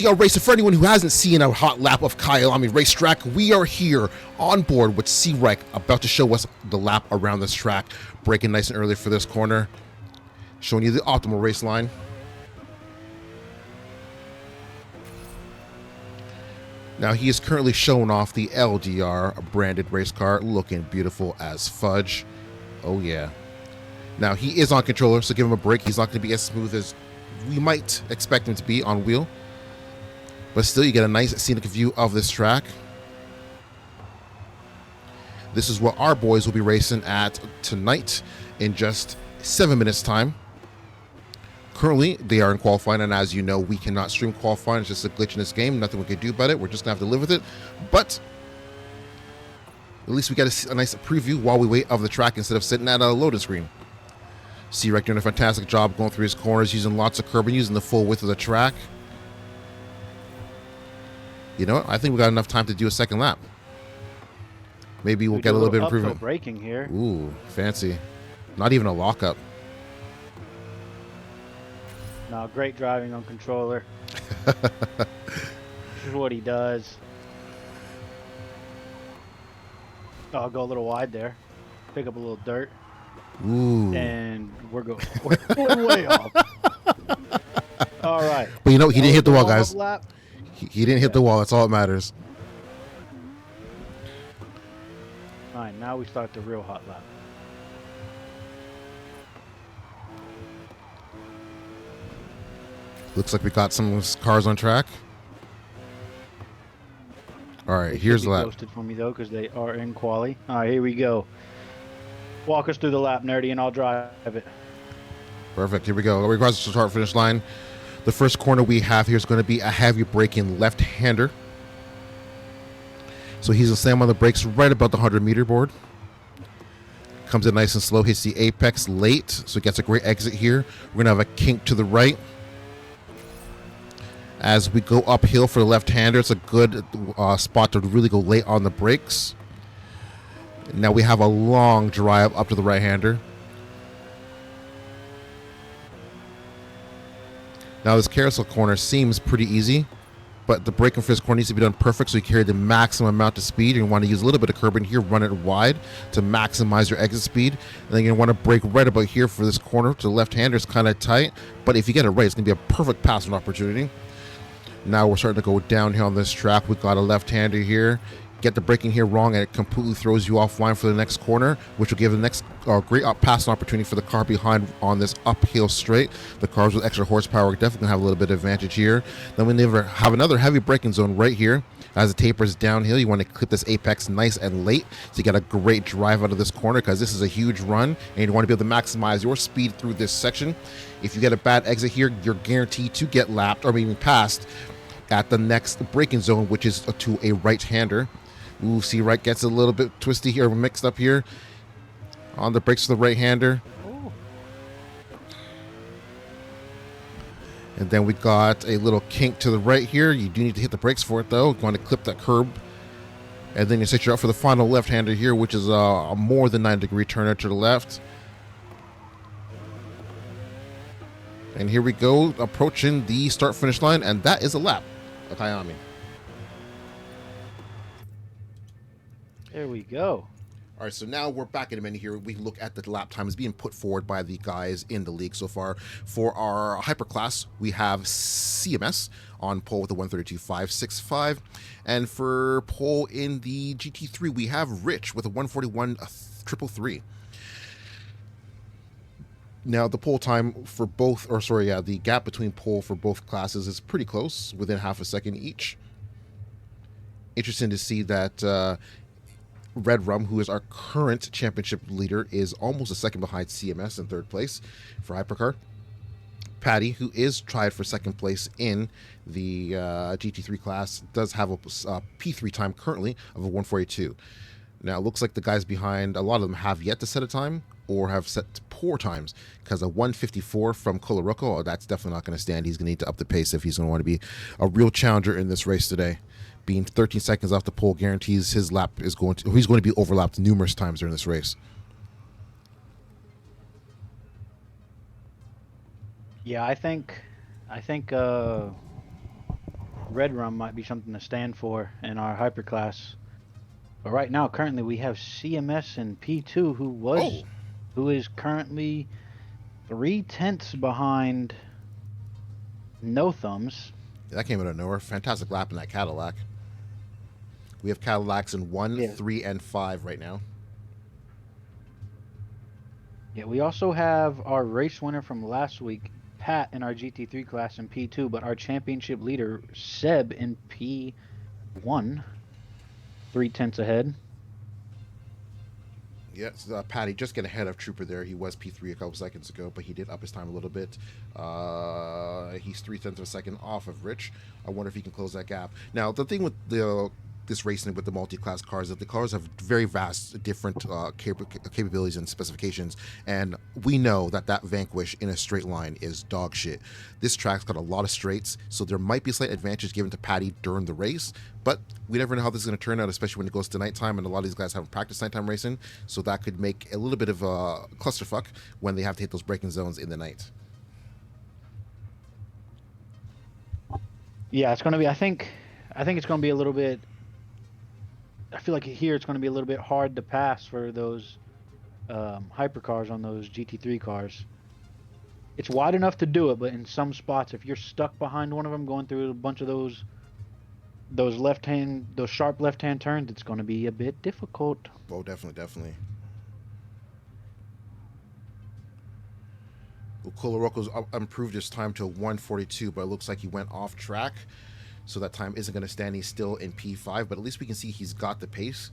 Yo, racer, for anyone who hasn't seen a hot lap of Kyalami racetrack, we are here on board with C-Rec, about to show us the lap around this track, braking nice and early for this corner, showing you the optimal race line. Now he is currently showing off the LDR branded race car, looking beautiful as fudge. Oh yeah. Now he is on controller, so give him a break. He's not going to be as smooth as we might expect him to be on wheel. But still, you get a nice scenic view of this track. This is what our boys will be racing at tonight in just 7 minutes time. Currently, they are in qualifying, and as you know, we cannot stream qualifying. It's just a glitch in this game. Nothing we can do about it. We're just going to have to live with it. But at least we get a nice preview while we wait of the track instead of sitting at a loading screen. C-Rec doing a fantastic job going through his corners, using lots of curb and using the full width of the track. You know what? I think we got enough time to do a second lap. Maybe we'll get a little bit of improvement. Braking here. Ooh, fancy. Not even a lockup. No, great driving on controller. This is what he does. Oh, I'll go a little wide there. Pick up a little dirt. Ooh. And we're going way off. All right. But you know, he didn't hit the wall, guys. Lap. He didn't hit the wall. That's all that matters. All right, now we start the real hot lap. Looks like we got some cars on track. All right, here's the lap. Posted for me though, because they are in quali. All right, here we go. Walk us through the lap, Nerdy, and I'll drive it. Perfect. Here we go. Regards to the start finish line. The first corner we have here is going to be a heavy braking left-hander. So he's going to slam on the brakes right about the 100-meter board. Comes in nice and slow, hits the apex late, so he gets a great exit here. We're going to have a kink to the right. As we go uphill for the left-hander, it's a good spot to really go late on the brakes. Now we have a long drive up to the right-hander. Now this carousel corner seems pretty easy, but the braking for this corner needs to be done perfect so you carry the maximum amount of speed. You want to use a little bit of curb in here, run it wide to maximize your exit speed. And then you want to brake right about here for this corner to the left-hander. It's kind of tight, but if you get it right, it's going to be a perfect passing opportunity. Now we're starting to go downhill on this track. We've got a left-hander here. Get the braking here wrong and it completely throws you offline for the next corner, which will give the next great passing opportunity for the car behind on this uphill straight. The cars with extra horsepower definitely have a little bit of advantage here. Then we have another heavy braking zone right here. As it tapers downhill, you want to clip this apex nice and late so you get a great drive out of this corner, because this is a huge run and you want to be able to maximize your speed through this section. If you get a bad exit here, you're guaranteed to get lapped or maybe passed at the next braking zone, which is to a right-hander. Ooh, see, right gets a little bit twisty here, mixed up here on the brakes for the right-hander. And then we got a little kink to the right here. You do need to hit the brakes for it, though. You want to clip that curb. And then you set you up for the final left-hander here, which is a more than 90-degree turner to the left. And here we go, approaching the start-finish line, and that is a lap of Kyalami. There we go. All right, so now we're back in a minute here. We look at the lap times being put forward by the guys in the league so far. For our hyperclass, we have CMS on pole with a 132.565. And for pole in the GT3, we have Rich with a 141.333. Now, the pole time for both, the gap between pole for both classes is pretty close, within half a second each. Interesting to see that Red Rum, who is our current championship leader, is almost a second behind CMS in third place for Hypercar. Patty, who is tied for second place in the GT3 class, does have a P3 time currently of a 142. Now, it looks like the guys behind, a lot of them have yet to set a time or have set poor times, because a 154 from Colorado, that's definitely not going to stand. He's going to need to up the pace if he's going to want to be a real challenger in this race today. Being 13 seconds off the pole guarantees his lap is he's going to be overlapped numerous times during this race. Yeah, I think Red Rum might be something to stand for in our hyperclass. But right now, currently, we have CMS in P2, Oh, who is currently 3/10 behind No Thumbs. that came out of nowhere. Fantastic lap in that Cadillac. We have Cadillacs in 1, Yeah. 3, and 5 right now. Yeah, we also have our race winner from last week, Pat, in our GT3 class in P2, but our championship leader, Seb, in P1, 3/10 ahead. Yes, Patty just get ahead of Trooper there. He was P3 a couple seconds ago, but he did up his time a little bit. He's 3/10 of a second off of Rich. I wonder if he can close that gap. Now, the thing with this racing with the multi-class cars is that the cars have very vast different capabilities and specifications, and we know that that Vanquish in a straight line is dog shit. This track's got a lot of straights, so there might be a slight advantage given to Patty during the race, but we never know how this is going to turn out, especially when it goes to nighttime, and a lot of these guys haven't practiced nighttime racing, so that could make a little bit of a clusterfuck when they have to hit those braking zones in the night. Yeah, it's going to be. I think it's going to be a little bit. I feel like here it's going to be a little bit hard to pass for those hypercars on those GT3 cars. It's wide enough to do it, but in some spots, if you're stuck behind one of them going through a bunch of those sharp left-hand turns, it's going to be a bit difficult. Oh, definitely. Well, Coloroco's improved his time to 1:42, but it looks like he went off track, so that time isn't going to stand. He's still in P5, but at least we can see he's got the pace.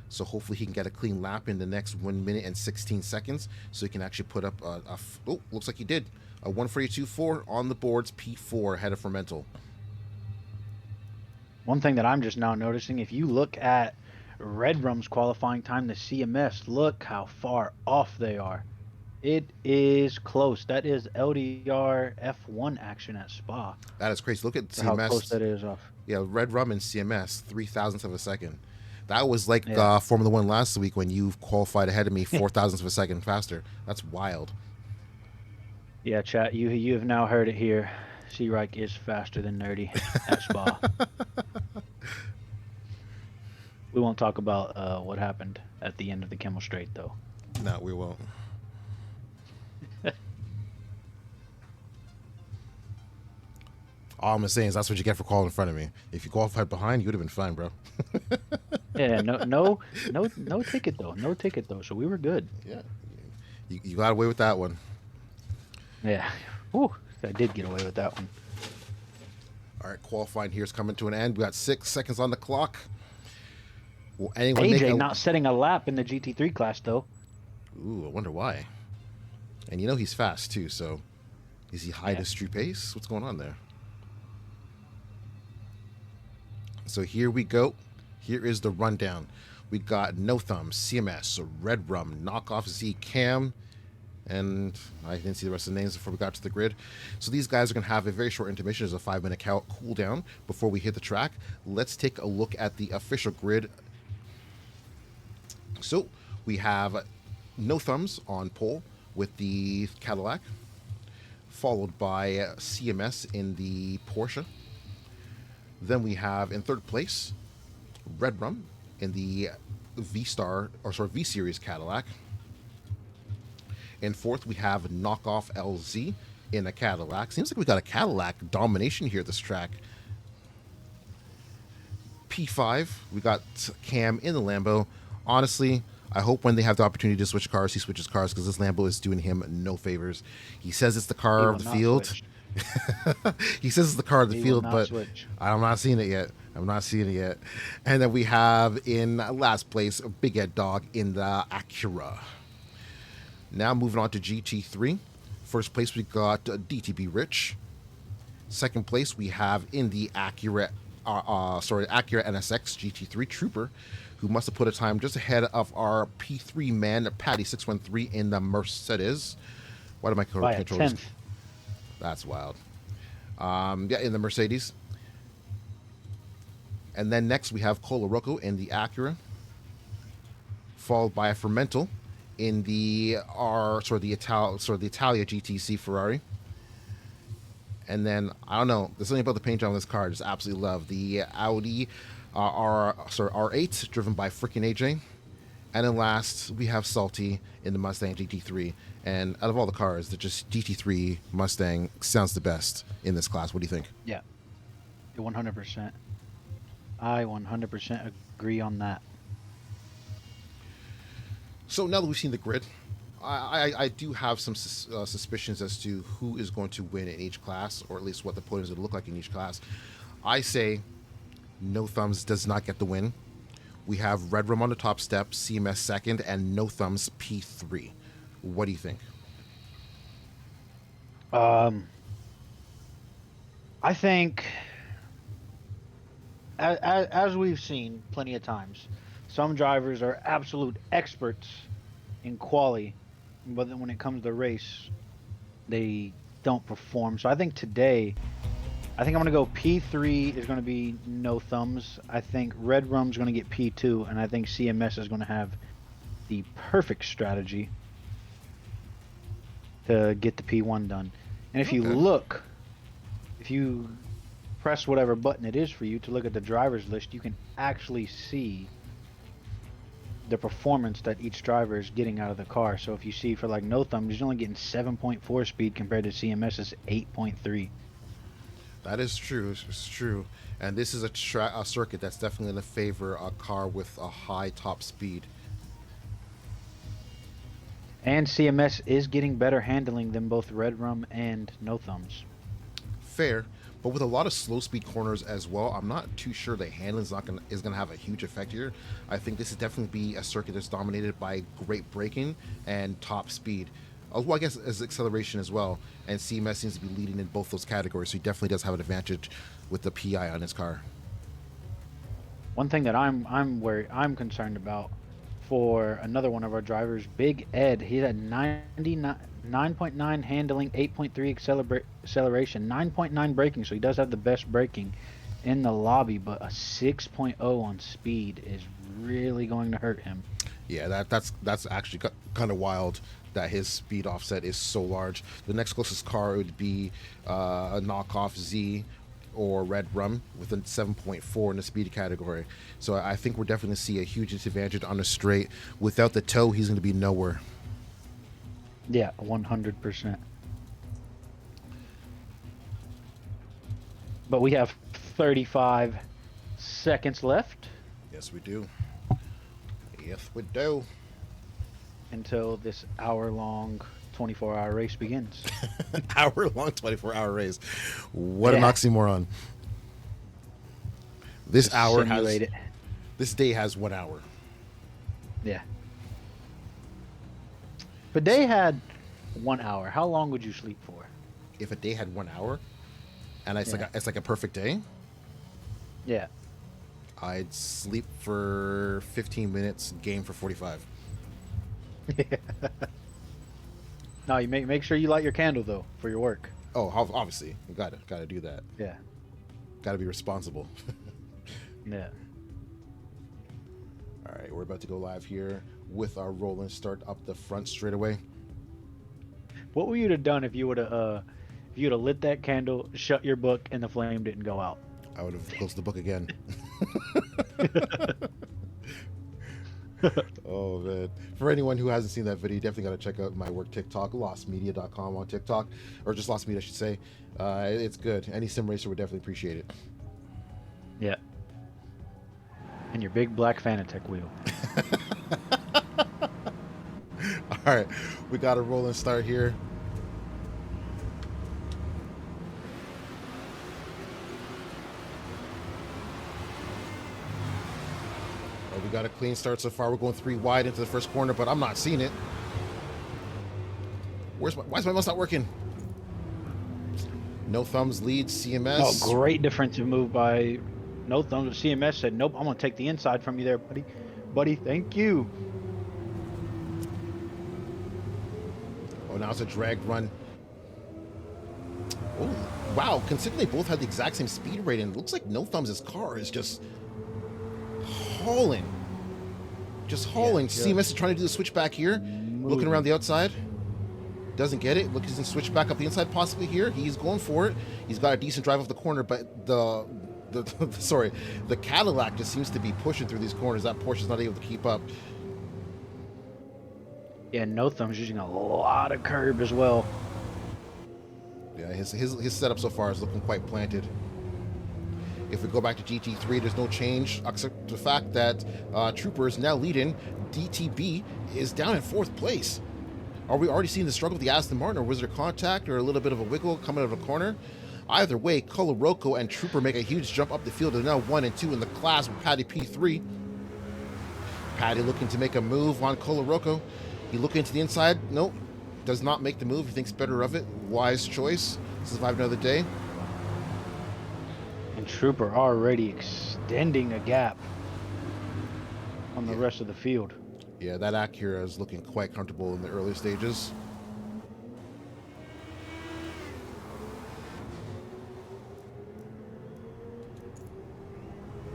So hopefully he can get a clean lap in the next 1 minute and 16 seconds, so he can actually put up oh, looks like he did a 1:42.4 on the boards, P4 ahead of Fermental. One thing that I'm just now noticing, if you look at Red Rum's qualifying time to CMS, look how far off they are. It is close. That is LDR F1 action at Spa. That is crazy. Look at CMS. How close that is off. Yeah, Red Rum and CMS, 0.003 of a second. That was like Yeah. Formula One last week when you qualified ahead of me 0.004 of a second faster. That's wild. Yeah, chat. You have now heard it here. C-Reich is faster than Nerdy at Spa. We won't talk about what happened at the end of the Kimmel Straight, though. No, we won't. All I'm saying is that's what you get for calling in front of me. If you qualified behind, you would have been fine, bro. Yeah, no ticket though. No ticket though. So we were good. Yeah, you got away with that one. Yeah. Whew, I did get away with that one. All right, qualifying here is coming to an end. We got 6 seconds on the clock. Will anyone AJ make not setting a lap in the GT3 class though. Ooh, I wonder why. And you know he's fast too, so is he high to street pace? What's going on there? So here we go. Here is the rundown. We got No Thumb, CMS, Red Rum, Knockoff Z, Cam, and I didn't see the rest of the names before we got to the grid. So these guys are going to have a very short intermission. There's a 5-minute cooldown before we hit the track. Let's take a look at the official grid. So we have No Thumbs on pole with the Cadillac, followed by CMS in the Porsche. Then we have in third place Red Rum in the V Series Cadillac. In fourth, we have Knockoff LZ in a Cadillac. Seems like we got a Cadillac domination here this track. P5, we got Cam in the Lambo. Honestly, I hope when they have the opportunity to switch cars, he switches cars, because this Lambo is doing him no favors. He says it's the car of the field. He says it's the car of the field, but I'm not seeing it yet. And then we have in last place Big Ed Dog in the Acura. Now moving on to GT3. First place we got DTB Rich. Second place we have in the Acura NSX GT3 Trooper, who must have put a time just ahead of our P3 man Patty 613 in the Mercedes. What am I controlling? That's wild. Yeah, in the Mercedes. And then next we have Coloroco in the Acura, followed by a Fermental in the Italia GTC Ferrari. And then I don't know, there's something about the paint job on this car I just absolutely love. The Audi R8 driven by freaking AJ. And then last we have Salty in the Mustang GT3. And out of all the cars, the just GT3 Mustang sounds the best in this class. What do you think? Yeah, 100%. I 100% agree on that. So now that we've seen the grid, I do have some suspicions as to who is going to win in each class, or at least what the podiums would look like in each class. I say No Thumbs does not get the win. We have Red Rum on the top step, CMS second, and No Thumbs P3. What do you think? I think, as we've seen plenty of times, some drivers are absolute experts in quali, but then when it comes to race, they don't perform. So I think today, I think I'm going to go P3 is going to be No Thumbs. I think Red Rum's going to get P2, and I think CMS is going to have the perfect strategy to get the P1 done. And if you look, if you press whatever button it is for you to look at the driver's list, you can actually see the performance that each driver is getting out of the car. So if you see for like No Thumbs, he's only getting 7.4 speed compared to CMS's 8.3. That is true. It's true. And this is a circuit that's definitely going to favor a car with a high top speed. And CMS is getting better handling than both Red Rum and No Thumbs. Fair. But with a lot of slow speed corners as well, I'm not too sure the handling is gonna have a huge effect here. I think this is definitely be a circuit that's dominated by great braking and top speed. Well, I guess as acceleration as well. And CMS seems to be leading in both those categories, so he definitely does have an advantage with the PI on his car. One thing that I'm concerned about for another one of our drivers, Big Ed, he had 9.9 handling, 8.3 acceleration, 9.9 braking, so he does have the best braking in the lobby, but a 6.0 on speed is really going to hurt him. Yeah, that's actually kind of wild that his speed offset is so large. The next closest car would be a knockoff Z or Red Rum with a 7.4 in the speed category. So I think we're definitely going to see a huge disadvantage on a straight. Without the toe, he's going to be nowhere. Yeah, 100%. But we have 35 seconds left. Yes, we do. Yes, we do. Until this hour-long 24-hour race begins. Hour-long 24-hour race. What an oxymoron. This day has 1 hour. Yeah. If a day had 1 hour, how long would you sleep for? If a day had 1 hour, and it's like a perfect day. Yeah. I'd sleep for 15 minutes, game for 45. No, you make sure you light your candle though for your work. Oh, obviously, you gotta do that. Yeah. Gotta be responsible. Yeah. All right, we're about to go live here with our roll and start up the front straight away. What would you have done if you would have lit that candle, shut your book, and the flame didn't go out? I would have closed the book again. Oh man! For anyone who hasn't seen that video, you definitely got to check out my work TikTok, lostmedia.com on TikTok, or just Lost Media, I should say. It's good. Any sim racer would definitely appreciate it. Yeah. And your big black Fanatec wheel. All right, we got a roll and start here. We got a clean start so far. We're going 3 wide into the first corner, but I'm not seeing it. Why is my mouse not working? No Thumbs leads CMS. Oh, great defensive move by No Thumbs. CMS said, nope, I'm going to take the inside from you there, buddy. Buddy, thank you. Oh, now it's a drag run. Oh, wow. Considering they both have the exact same speed rating, it looks like No Thumbs' car is just hauling. Just hauling. CMS is trying to do the switch back here. Looking around the outside. Doesn't get it. Look, he's going to switch back up the inside possibly here. He's going for it. He's got a decent drive off the corner, but sorry, the Cadillac just seems to be pushing through these corners. That Porsche's not able to keep up. Yeah, No Thumb's using a lot of curb as well. Yeah, his setup so far is looking quite planted. If we go back to GT3, there's no change except the fact that Trooper is now leading. DTB is down in 4th place. Are we already seeing the struggle with the Aston Martin, or was there contact or a little bit of a wiggle coming out of a corner? Either way, Colorado and Trooper make a huge jump up the field. They're now 1 and 2 in the class with Paddy P3. Paddy looking to make a move on Colorado. He looking to the inside. Nope. Does not make the move. He thinks better of it. Wise choice. Survive another day. And Trooper already extending a gap on the rest of the field. Yeah, that Acura is looking quite comfortable in the early stages.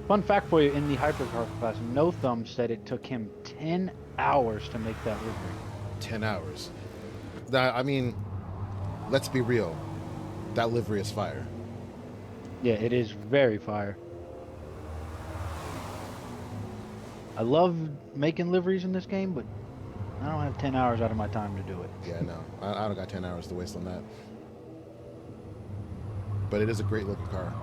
Fun fact for you, in the hypercar class, No Thumb said it took him 10 hours to make that livery. 10 hours. That, I mean, let's be real. That livery is fire. Yeah, it is very fire. I love making liveries in this game, but I don't have 10 hours out of my time to do it. Yeah, no. I don't got 10 hours to waste on that. But it is a great looking car.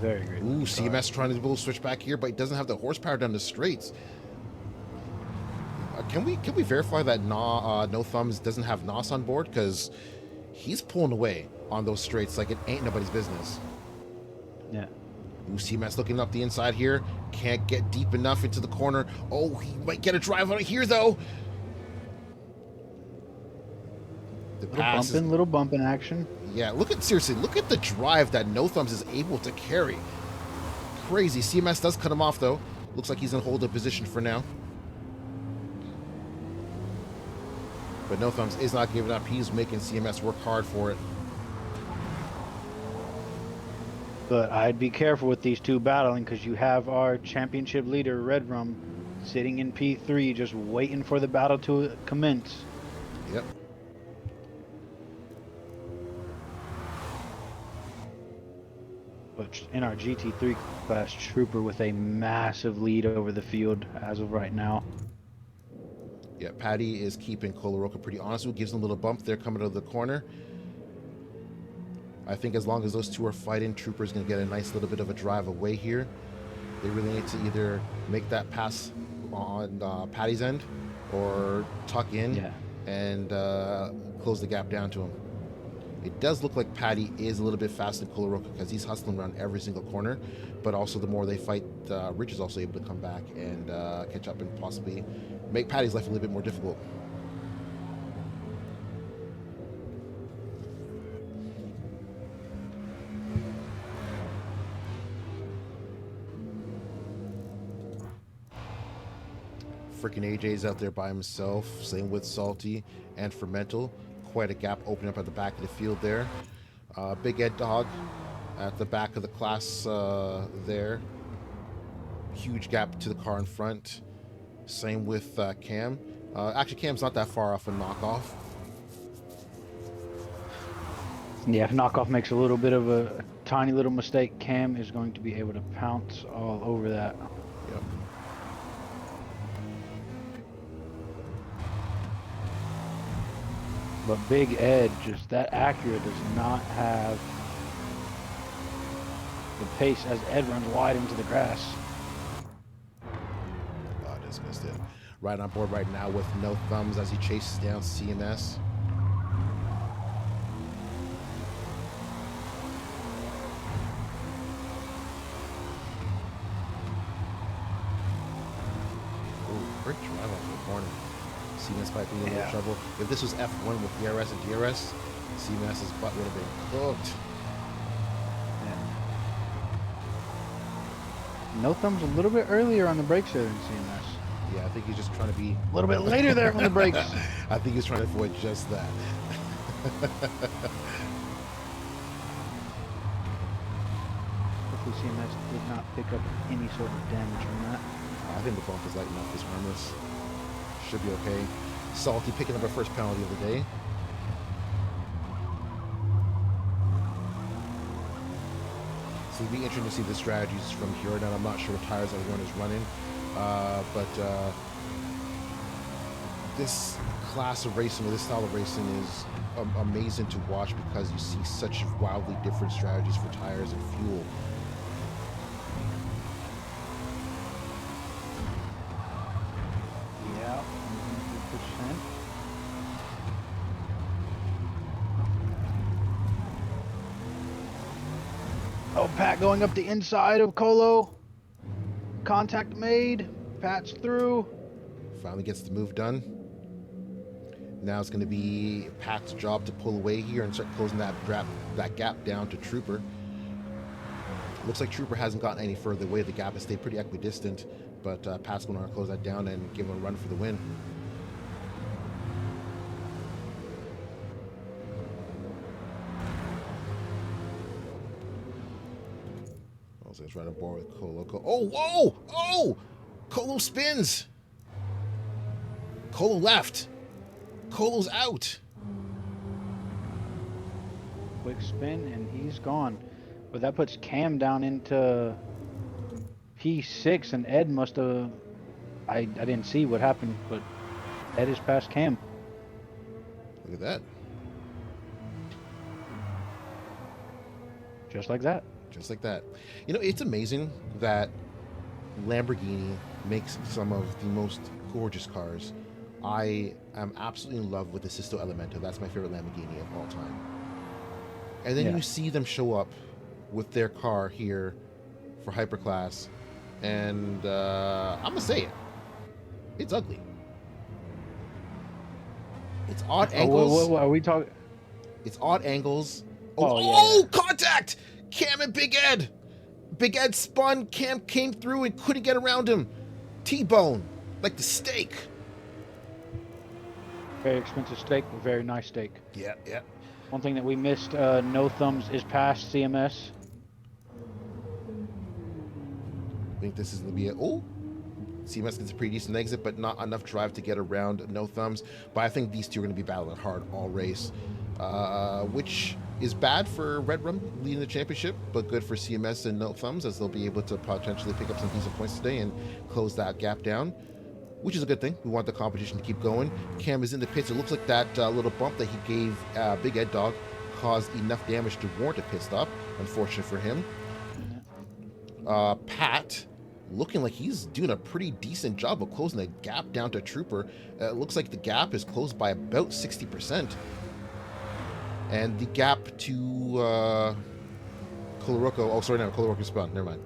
Very great. Ooh, CMS trying to do a little switch back here, but he doesn't have the horsepower down the straights. Can we verify that No Thumbs doesn't have NOS on board? Because he's pulling away on those straights like it ain't nobody's business. Yeah. Ooh, CMS looking up the inside here. Can't get deep enough into the corner. Oh, he might get a drive on it here, though. The Little bumping action. Yeah, seriously, look at the drive that No Thumbs is able to carry. Crazy. CMS does cut him off, though. Looks like he's going to hold a position for now. But No Thumbs is not giving up. He's making CMS work hard for it. But I'd be careful with these two battling, because you have our championship leader, Red Rum, sitting in P3 just waiting for the battle to commence. Yep. But in our GT3 class, Trooper with a massive lead over the field as of right now. Yeah, Paddy is keeping Colorado pretty honest. Who gives him a little bump there coming out of the corner. I think as long as those two are fighting, Trooper's going to get a nice little bit of a drive away here. They really need to either make that pass on Paddy's end or tuck in and close the gap down to him. It does look like Paddy is a little bit faster than Colorado because he's hustling around every single corner, but also the more they fight, Rich is also able to come back and catch up and possibly make Paddy's life a little bit more difficult. Freaking AJ's out there by himself. Same with Salty and Fermental. Quite a gap opening up at the back of the field there. Big Ed Dog at the back of the class there. Huge gap to the car in front. Same with Cam. Actually, Cam's not that far off a knockoff. Yeah, if knockoff makes a little bit of a tiny little mistake, Cam is going to be able to pounce all over that. Yep. But Big Ed, just that Acura does not have the pace as Ed runs wide into the grass. Oh, I just missed it. Right on board right now with No Thumbs as he chases down CMS. Ooh, great drive off the corner. CMS might be in a little trouble. If this was F1 with DRS and DRS, CMS's butt would have been cooked. No Thumb's a little bit earlier on the brakes there than CMS. Yeah, I think he's just trying to be A little bit later there on the brakes. I think he's trying to avoid just that. Hopefully CMS did not pick up any sort of damage from that. I think the bump is light enough. This harmless should be okay. Salty picking up a first penalty of the day. So it'll be interesting to see the strategies from here on out. I'm not sure what tires everyone is running, but this class of racing, or this style of racing, is amazing to watch because you see such wildly different strategies for tires and fuel. Yeah, 100%. Oh, Pat going up the inside of Colo. Contact made. Pat's through. Finally gets the move done. Now it's going to be Pat's job to pull away here and start closing that gap down to Trooper. Looks like Trooper hasn't gotten any further away. The gap has stayed pretty equidistant, but Pat's going to close that down and give him a run for the win. Also, it's right on board with Colo. Oh, whoa! Oh! Colo spins! Colo left! Colo's out! Quick spin, and he's gone. But that puts Cam down into P6, and Ed must have... I didn't see what happened, but Ed is past Cam. Look at that. Just like that. Just like that. You know, it's amazing that Lamborghini makes some of the most gorgeous cars. I am absolutely in love with the Sisto Elemento. That's my favorite Lamborghini of all time. And then you see them show up with their car here for Hyperclass, and I'm gonna say it. It's ugly. It's odd angles. What are we talking? It's odd angles. Oh, yeah. Contact! Cam and Big Ed. Big Ed spun. Cam came through and couldn't get around him. T-bone, like the steak. Very expensive steak, but very nice steak. Yeah, yeah. One thing that we missed, No Thumbs is past CMS. I think this is going to be CMS gets a pretty decent exit, but not enough drive to get around No Thumbs. But I think these two are going to be battling hard all race, which is bad for Red Rum leading the championship, but good for CMS and No Thumbs, as they'll be able to potentially pick up some decent points today and close that gap down, which is a good thing. We want the competition to keep going. Cam is in the pits. It looks like that little bump that he gave Big Ed Dog caused enough damage to warrant a pit stop. Unfortunate for him. Pat, looking like he's doing a pretty decent job of closing the gap down to Trooper. It looks like the gap is closed by about 60%. And the gap to Colorocco, Colorocco spun, never mind.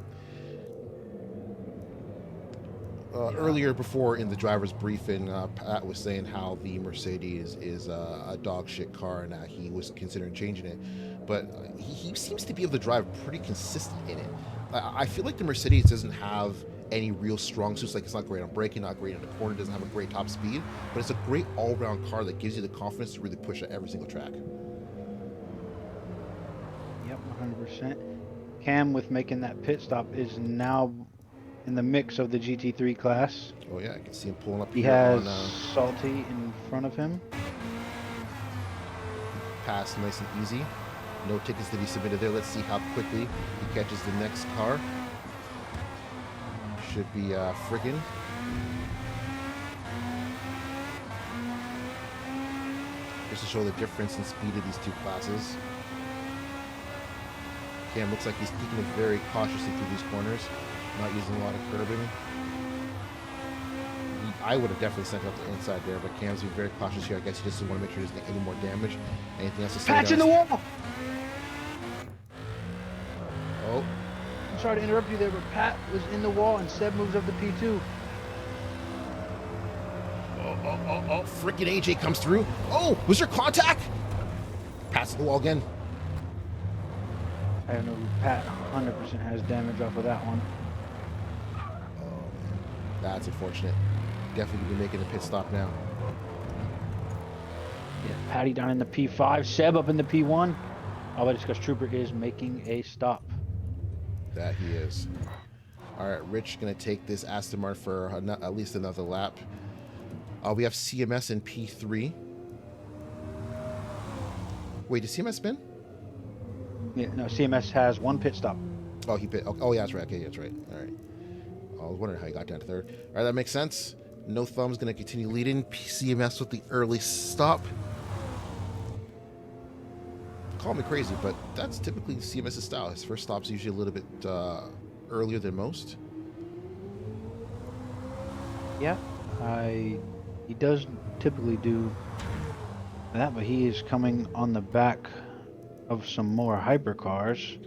Earlier before in the driver's briefing, Pat was saying how the Mercedes is a dog shit car and he was considering changing it. But he seems to be able to drive pretty consistent in it. I feel like the Mercedes doesn't have any real strong suits. Like, it's not great on braking, not great in the corner, doesn't have a great top speed, but it's a great all-round car that gives you the confidence to really push at every single track. Yep, 100%. Cam, with making that pit stop, is now in the mix of the GT3 class. Oh yeah, I can see him pulling up. He here has on, Salty in front of him. Pass nice and easy. No tickets to be submitted there. Let's see how quickly he catches the next car. Should be friggin'. Just to show the difference in speed of these two classes. Cam looks like he's keeping it very cautiously through these corners, not using a lot of curbing. I would have definitely sent up the inside there, but Cam's being very cautious here. I guess he just doesn't want to make sure he doesn't get any more damage. Anything else to say? Patch in the wall! Oh. I'm sorry to interrupt you there, but Pat was in the wall and Seb moves up to P2. Oh, freaking AJ comes through. Oh, was there contact? Pass the wall again. I don't know, Pat 100% has damage off of that one. Oh, man. That's unfortunate. Definitely be making a pit stop now. Yeah, Patty down in the P5, Seb up in the P1. All that is because Trooper is making a stop. That he is. All right, Rich gonna take this Aston Martin for at least another lap. We have CMS in P3. Wait, did CMS spin? Yeah, no, CMS has one pit stop. Oh, he pit. Oh, yeah, that's right. Okay, that's right. All right. I was wondering how he got down to third. All right, that makes sense. No Thumb's going to continue leading. CMS with the early stop. Call me crazy, but that's typically CMS's style. His first stop's usually a little bit earlier than most. Yeah, he does typically do that, but he is coming on the back of some more hypercars.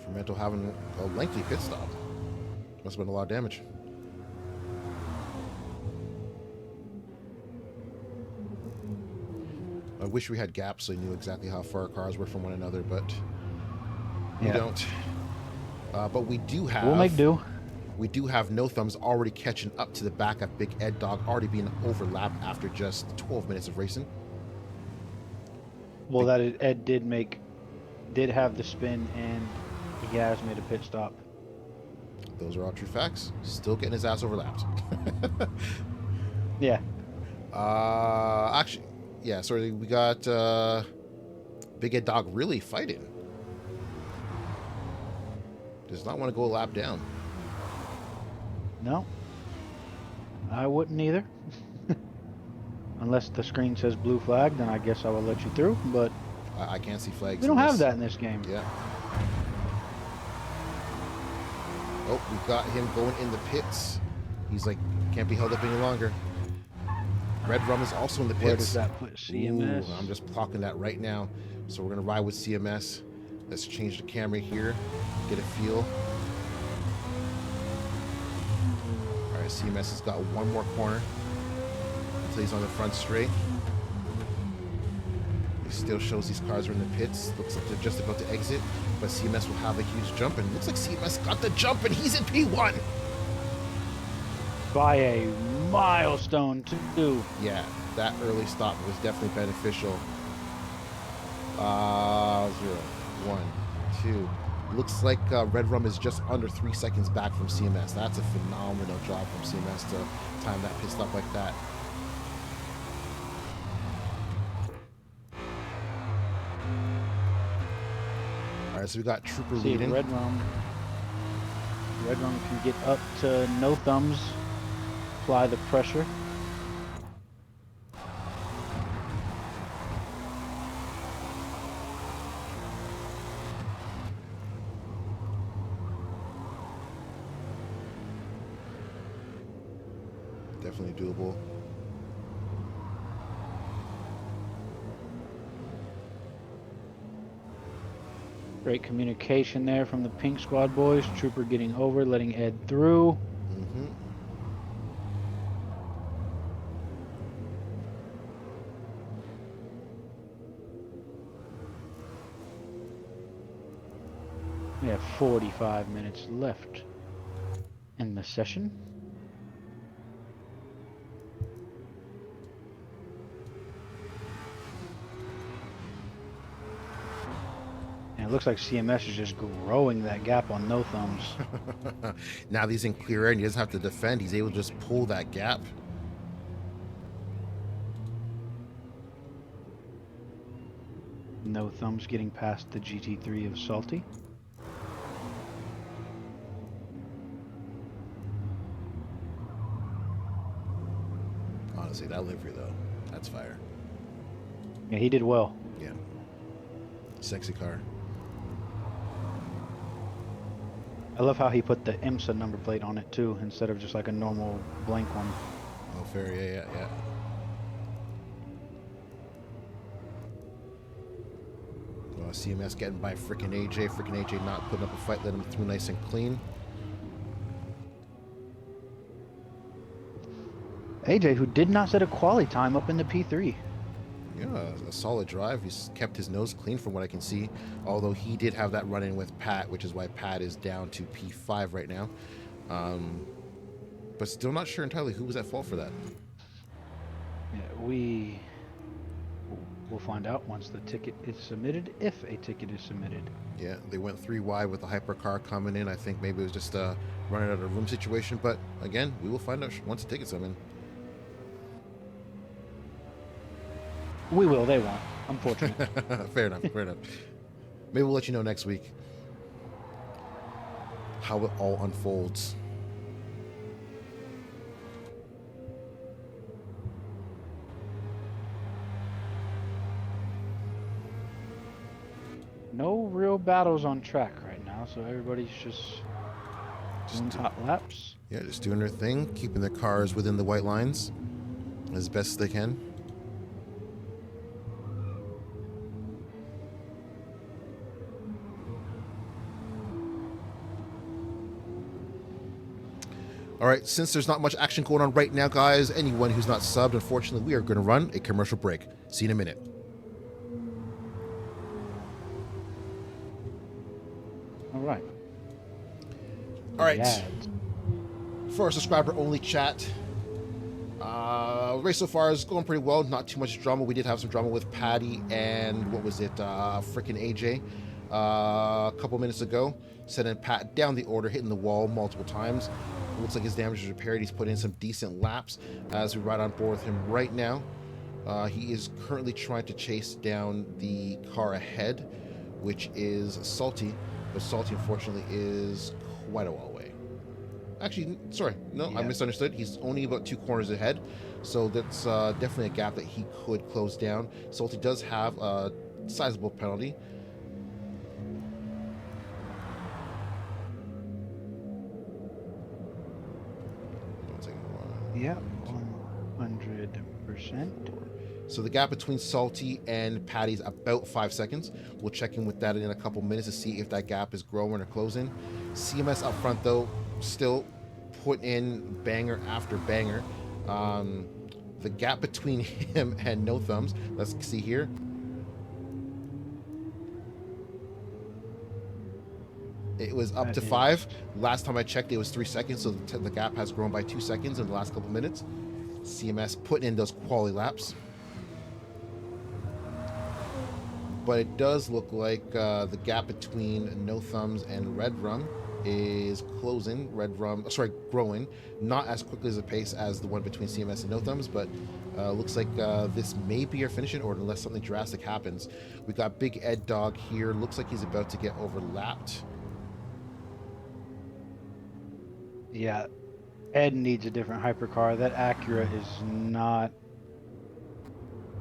Fermento having a lengthy pit stop. Must have been a lot of damage. I wish we had gaps so we knew exactly how far cars were from one another, but we don't. But we do have. We'll make do. We do have No Thumbs already catching up to the back of Big Ed Dog, already being overlapped after just 12 minutes of racing. Well, that Ed did have the spin, and he has made a pit stop. Those are all true facts. Still getting his ass overlapped. Yeah. Actually, yeah. Sorry, we got Big Ed Dog really fighting. Does not want to go a lap down. No, I wouldn't either. Unless the screen says blue flag, then I guess I will let you through, but I can't see flags. we don't have that in this game. Yeah. Oh, we've got him going in the pits. He's like, can't be held up any longer. Red Rum is also in the pits. Where does that put CMS? Ooh, I'm just clocking that right now. So we're going to ride with CMS. Let's change the camera here. Get a feel. All right, CMS has got one more corner until he's on the front straight. He still shows these cars are in the pits. Looks like they're just about to exit, but CMS will have a huge jump, and it looks like CMS got the jump, and he's in P1. By a milestone, too. Yeah, that early stop was definitely beneficial. 0, 1, 2. Looks like Red Rum is just under 3 seconds back from CMS. That's a phenomenal job from CMS to time that pit stop like that. All right, so we got Trooper leading. Red Rum can get up to No Thumbs, apply the pressure. Definitely doable. Great communication there from the Pink Squad boys. Trooper getting over, letting Ed through. Mm-hmm. We have 45 minutes left in the session. And it looks like CMS is just growing that gap on No Thumbs. Now that he's in clear air and he doesn't have to defend, he's able to just pull that gap. No Thumbs getting past the GT3 of Salty. Honestly, that livery though, that's fire. Yeah, he did well. Yeah. Sexy car. I love how he put the IMSA number plate on it too, instead of just like a normal blank one. Oh, fair, yeah. Well, CMS getting by frickin' AJ. Frickin' AJ not putting up a fight, letting him through nice and clean. AJ, who did not set a quali time up in the P3. Yeah, a solid drive. He's kept his nose clean from what I can see. Although he did have that run-in with Pat, which is why Pat is down to P5 right now. But still not sure entirely who was at fault for that. Yeah, we We'll find out once the ticket is submitted, if a ticket is submitted. Yeah, they went 3 wide with the hypercar coming in. I think maybe it was just a running out of room situation. But again, we will find out once the tickets come in. We will. They won't. Unfortunately. Fair enough. Fair enough. Maybe we'll let you know next week how it all unfolds. No real battles on track right now, so everybody's just doing hot laps. Yeah, just doing their thing, keeping their cars within the white lines as best they can. All right, since there's not much action going on right now, guys, anyone who's not subbed, unfortunately, we are going to run a commercial break. See you in a minute. All right. All right. Yeah. For our subscriber-only chat, race so far is going pretty well. Not too much drama. We did have some drama with Patty and what was it? Frickin' AJ. A couple minutes ago, sending Pat down the order, hitting the wall multiple times. It looks like his damage is repaired. He's put in some decent laps as we ride on board with him right now. He is currently trying to chase down the car ahead, which is Salty, but Salty unfortunately is quite a while away. Actually, sorry, no, yeah. I misunderstood. He's only about 2 corners ahead, so that's definitely a gap that he could close down. Salty does have a sizable penalty. Yeah, 100%. So the gap between Salty and Patty is about 5 seconds. We'll check in with that in a couple minutes to see if that gap is growing or closing. CMS up front, though, still put in banger after banger. The gap between him and No Thumbs, let's see here. It was up to 5. Last time I checked, it was 3 seconds, so the gap has grown by 2 seconds in the last couple minutes. CMS putting in those quality laps. But it does look like the gap between No Thumbs and Red Rum is closing. Growing. Not as quickly as a pace as the one between CMS and No Thumbs, but looks like this may be our finishing order unless something drastic happens. We got Big Ed Dog here. Looks like he's about to get overlapped. Yeah, Ed needs a different hypercar. That Acura is not.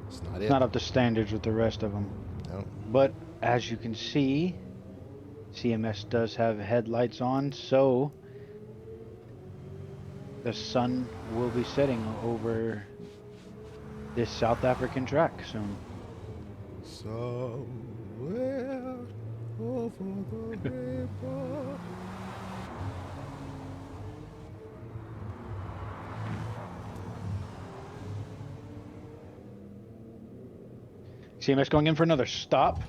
It's not Not up to standards with the rest of them. No. But as you can see, CMS does have headlights on, so the sun will be setting over this South African track soon. Somewhere over the river. CMS going in for another stop.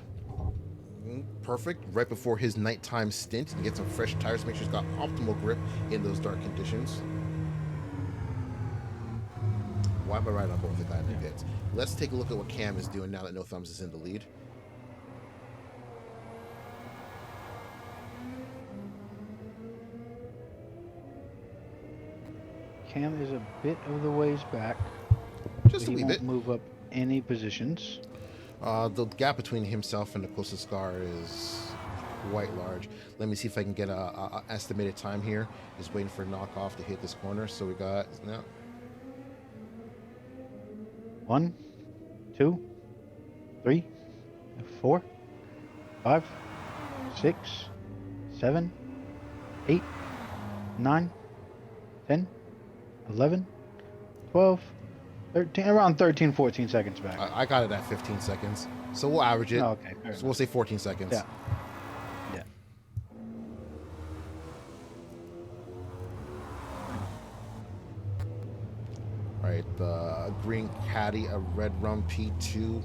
Perfect. Right before his nighttime stint and get some fresh tires. Make sure he's got optimal grip in those dark conditions. Why am I right on both the guy in the pits? Let's take a look at what Cam is doing now that No Thumbs is in the lead. Cam is a bit of the ways back. Just a wee bit. Move up any positions. The gap between himself and the closest car is quite large. Let me see if I can get a estimated time here. Just waiting for knockoff to hit this corner. So we got now 1, 2, 3, 4, 5, 6, 7, 8, 9, 10, 11, 12, 13, around 13, 14 seconds back. I got it at 15 seconds. So we'll average it. Oh, okay. So we'll say 14 seconds. Yeah. Yeah. All right, the green caddy, a red rum P2.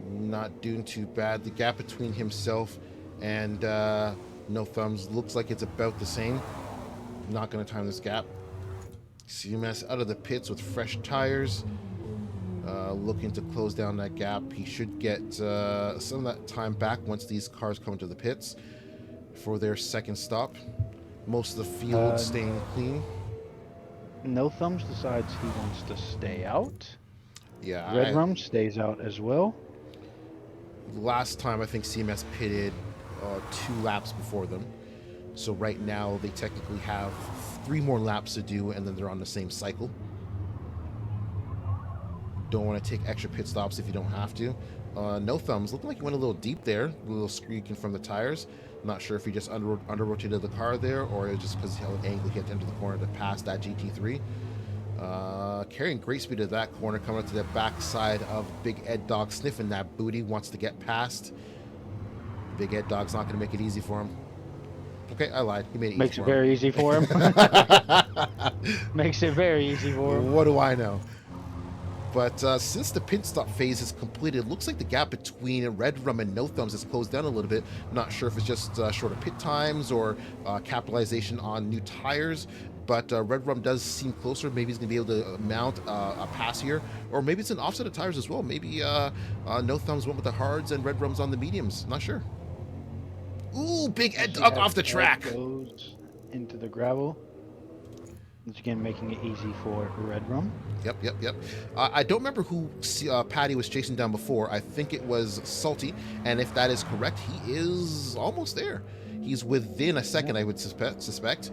Not doing too bad. The gap between himself and No Thumbs looks like it's about the same. Not going to time this gap. CMS out of the pits with fresh tires. Looking to close down that gap. He should get some of that time back once these cars come into the pits for their second stop. Most of the field staying clean. No Thumbs decides he wants to stay out. Yeah, Red Rum stays out as well. Last time I think CMS pitted 2 laps before them. So right now they technically have 3 more laps to do, and then they're on the same cycle. Don't want to take extra pit stops if you don't have to. No Thumbs, looking like he went a little deep there, a little squeaking from the tires. Not sure if he just under rotated the car there, or it was just because how angle he had to enter the corner to pass that GT3. Carrying great speed at that corner, coming up to the backside of Big Ed Dog, sniffing that booty, wants to get past. Big Ed Dog's not going to make it easy for him. Okay, I lied. He made it Makes easy it for him. very easy for him. Makes it very easy for him. What do I know? But since the pit stop phase is completed, it looks like the gap between Red Rum and No Thumbs has closed down a little bit. Not sure if it's just shorter pit times or capitalization on new tires. But Red Rum does seem closer. Maybe he's going to be able to mount a pass here. Or maybe it's an offset of tires as well. Maybe No Thumbs went with the hards and Red Rum's on the mediums. Not sure. Ooh, Big Ed Dog off the track. Goes into the gravel. Once again, making it easy for Red Rum. Yep. I don't remember who Patty was chasing down before. I think it was Salty. And if that is correct, he is almost there. He's within a second, I would suspect.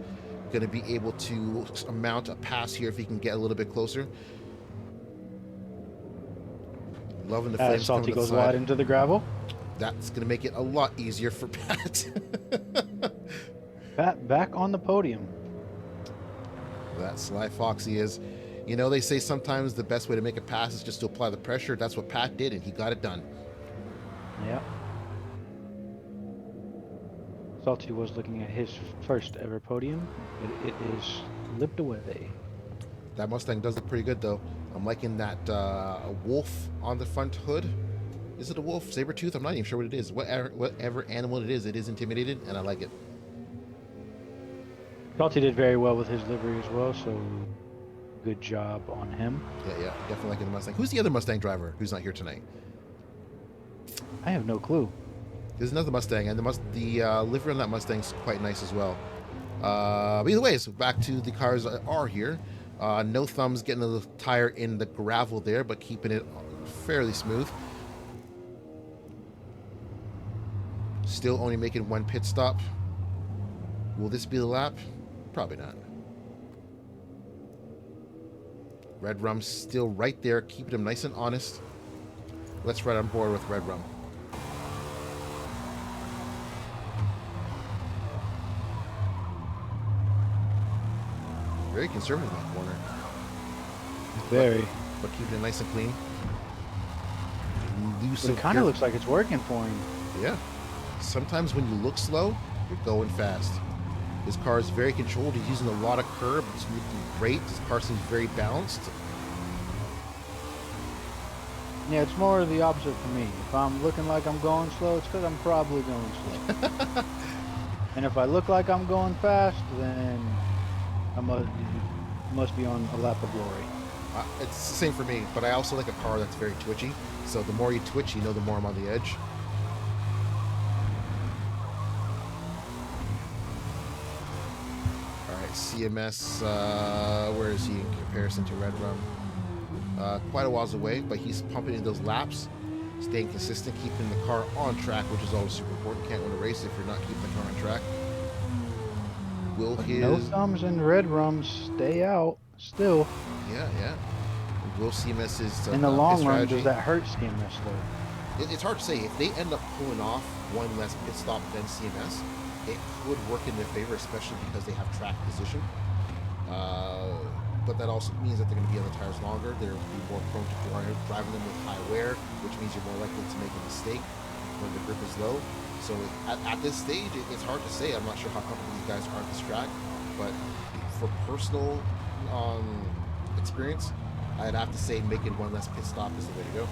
Going to be able to mount a pass here if he can get a little bit closer. Loving the flames Salty coming to the goes side. wide into the gravel. That's going to make it a lot easier for Pat. Pat back on the podium. That Sly Foxy is. You know, they say sometimes the best way to make a pass is just to apply the pressure. That's what Pat did, and he got it done. Yep. Salty was looking at his first ever podium, but it is slipped away. That Mustang does look pretty good, though. I'm liking that wolf on the front hood. Is it a wolf? Saber-tooth? I'm not even sure what it is. Whatever animal it is intimidated, and I like it. Salty did very well with his livery as well, so good job on him. Yeah, definitely liking the Mustang. Who's the other Mustang driver who's not here tonight? I have no clue. There's another Mustang, and the livery on that Mustang's quite nice as well. But either way, so back to the cars that are here. No Thumbs getting a little tire in the gravel there, but keeping it fairly smooth. Still only making 1 pit stop. Will this be the lap? Probably not. Red Rum's still right there, keeping him nice and honest. Let's ride on board with Red Rum. Very conservative in that corner. Very. But keeping it nice and clean. Loose But it kind of looks like it's working for him. Yeah. Sometimes when you look slow, you're going fast. His car is very controlled. He's using a lot of curb. It's moving great. His car seems very balanced. Yeah, it's more the opposite for me. If I'm looking like I'm going slow, it's because I'm probably going slow. And if I look like I'm going fast, then I must be on a lap of glory. It's the same for me, but I also like a car that's very twitchy. So the more you twitch, you know, the more I'm on the edge. CMS, where is he in comparison to Red Rum? Quite a whiles away, but he's pumping in those laps, staying consistent, keeping the car on track, which is always super important. Can't win a race if you're not keeping the car on track. Will his... No Thumbs and Red Rum stay out still. Yeah. Will CMS's in the long run, does that hurt CMS though? It's hard to say. If they end up pulling off 1 less pit stop than CMS, it could work in their favor, especially because they have track position. But that also means that they're going to be on the tires longer. They're going to be more prone to driving them with high wear, which means you're more likely to make a mistake when the grip is low. So at this stage, it's hard to say. I'm not sure how comfortable these guys are at this track, but for personal experience, I'd have to say making 1 less pit stop is the way to go.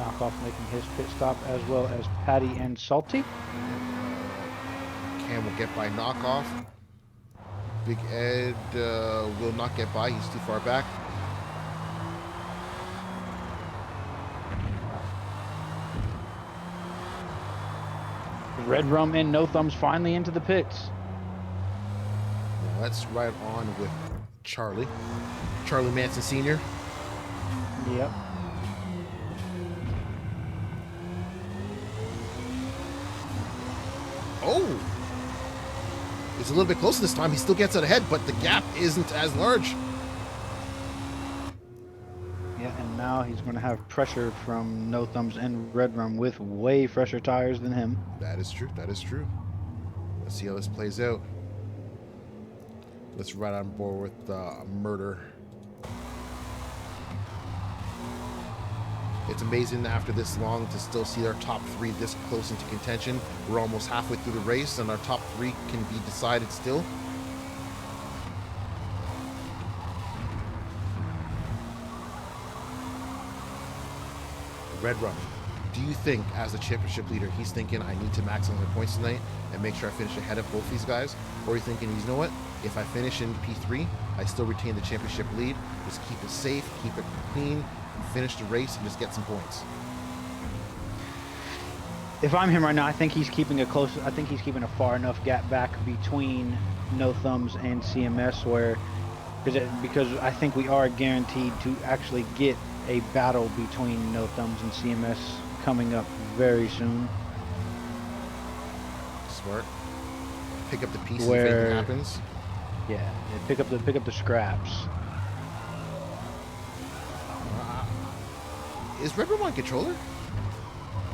Knockoff making his pit stop, as well as Patty and Salty. Cam will get by Knockoff. Big Ed will not get by. He's too far back. Red Rum and No Thumbs finally into the pits. Now let's ride on with Charlie Manson Sr. Yep. Oh! It's a little bit closer this time. He still gets out ahead, but the gap isn't as large. Yeah, and now he's going to have pressure from No Thumbs and Red Rum with way fresher tires than him. That is true. That is true. Let's see how this plays out. Let's ride on board with Murder. It's amazing after this long to still see our top three this close into contention. We're almost halfway through the race, and our top three can be decided still. Red Rum, do you think, as a championship leader, he's thinking, I need to maximize my points tonight and make sure I finish ahead of both these guys? Or are you thinking, you know what? If I finish in P3, I still retain the championship lead. Just keep it safe, keep it clean, finish the race, and just get some points. If I'm him right now, I think he's keeping a close. I think he's keeping a far enough gap back between No Thumbs and CMS, where because I think we are guaranteed to actually get a battle between No Thumbs and CMS coming up very soon. Smart. Pick up the pieces Where- if anything happens. Yeah, pick up the scraps. Is Red Rum on controller?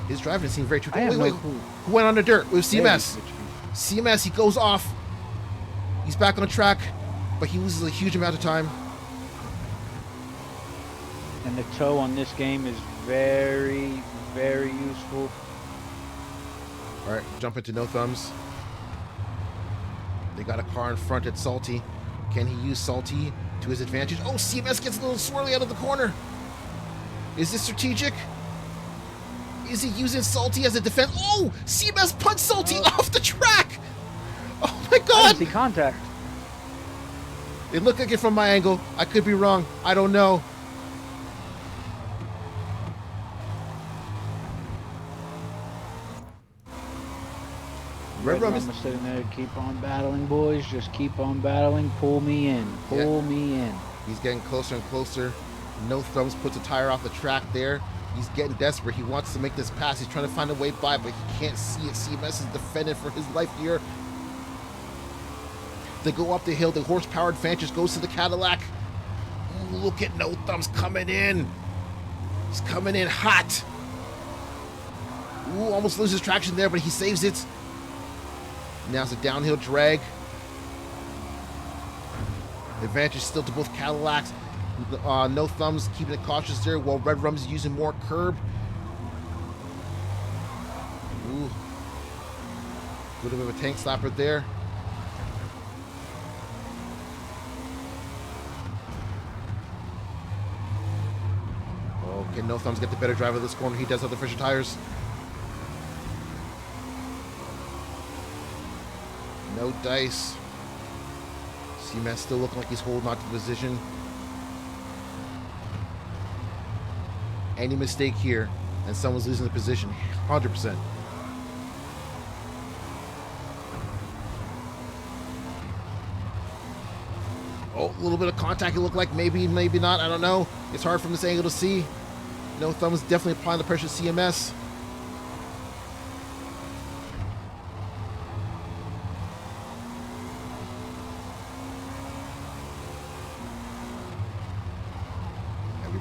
His driving seemed very true. I have Wait, no clue. who went on the dirt? It was CMS. Maybe. CMS, he goes off. He's back on track, but he loses a huge amount of time. And the tow on this game is very, very useful. All right, jump into No Thumbs. They got a car in front at Salty. Can he use Salty to his advantage? Oh, CMS gets a little swirly out of the corner. Is this strategic? Is he using Salty as a defense? Oh, CMS punched Salty off the track. Oh my I God. didn't see contact. It looked like it from my angle. I could be wrong. I don't know. Red Rum is sitting there. Keep on battling, boys. Just keep on battling. Pull me in. Pull me in. He's getting closer and closer. No Thumbs puts a tire off the track there. He's getting desperate. He wants to make this pass. He's trying to find a way by, but he can't see it. CMS is defending for his life here. They go up the hill. The horsepower advantage goes to the Cadillac. Ooh, look at No Thumbs coming in. He's coming in hot. Ooh, almost loses traction there, but he saves it. Now it's a downhill drag. Advantage still to both Cadillacs. No Thumbs keeping it cautious there while Red Rum's using more curb. Ooh. Little bit of a tank slapper there. Okay, No Thumbs get the better drive of this corner. He does have the fresher tires. No dice. CMS still looking like he's holding on to the position. Any mistake here, and someone's losing the position. 100%. Oh, a little bit of contact it looked like. Maybe, maybe not. I don't know. It's hard from this angle to see. No Thumbs definitely applying the pressure to CMS.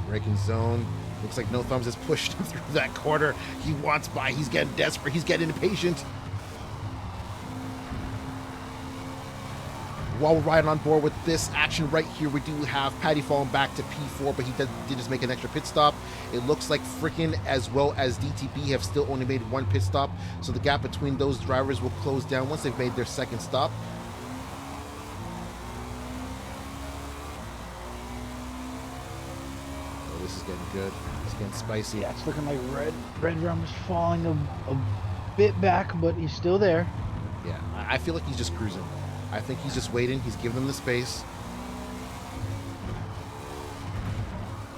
Braking zone. Looks like No Thumbs has pushed him through that corner. He wants by. He's getting desperate. He's getting impatient. While we're riding on board with this action right here, we do have Patty falling back to P4, but he did just make an extra pit stop. It looks like Frickin' as well as DTB have still only made one pit stop, so the gap between those drivers will close down once they've made their second stop. This is getting good. It's getting spicy. Yeah, it's looking like Red Rum is falling a bit back, but he's still there. Yeah, I feel like he's just cruising. I think he's just waiting. He's giving them the space.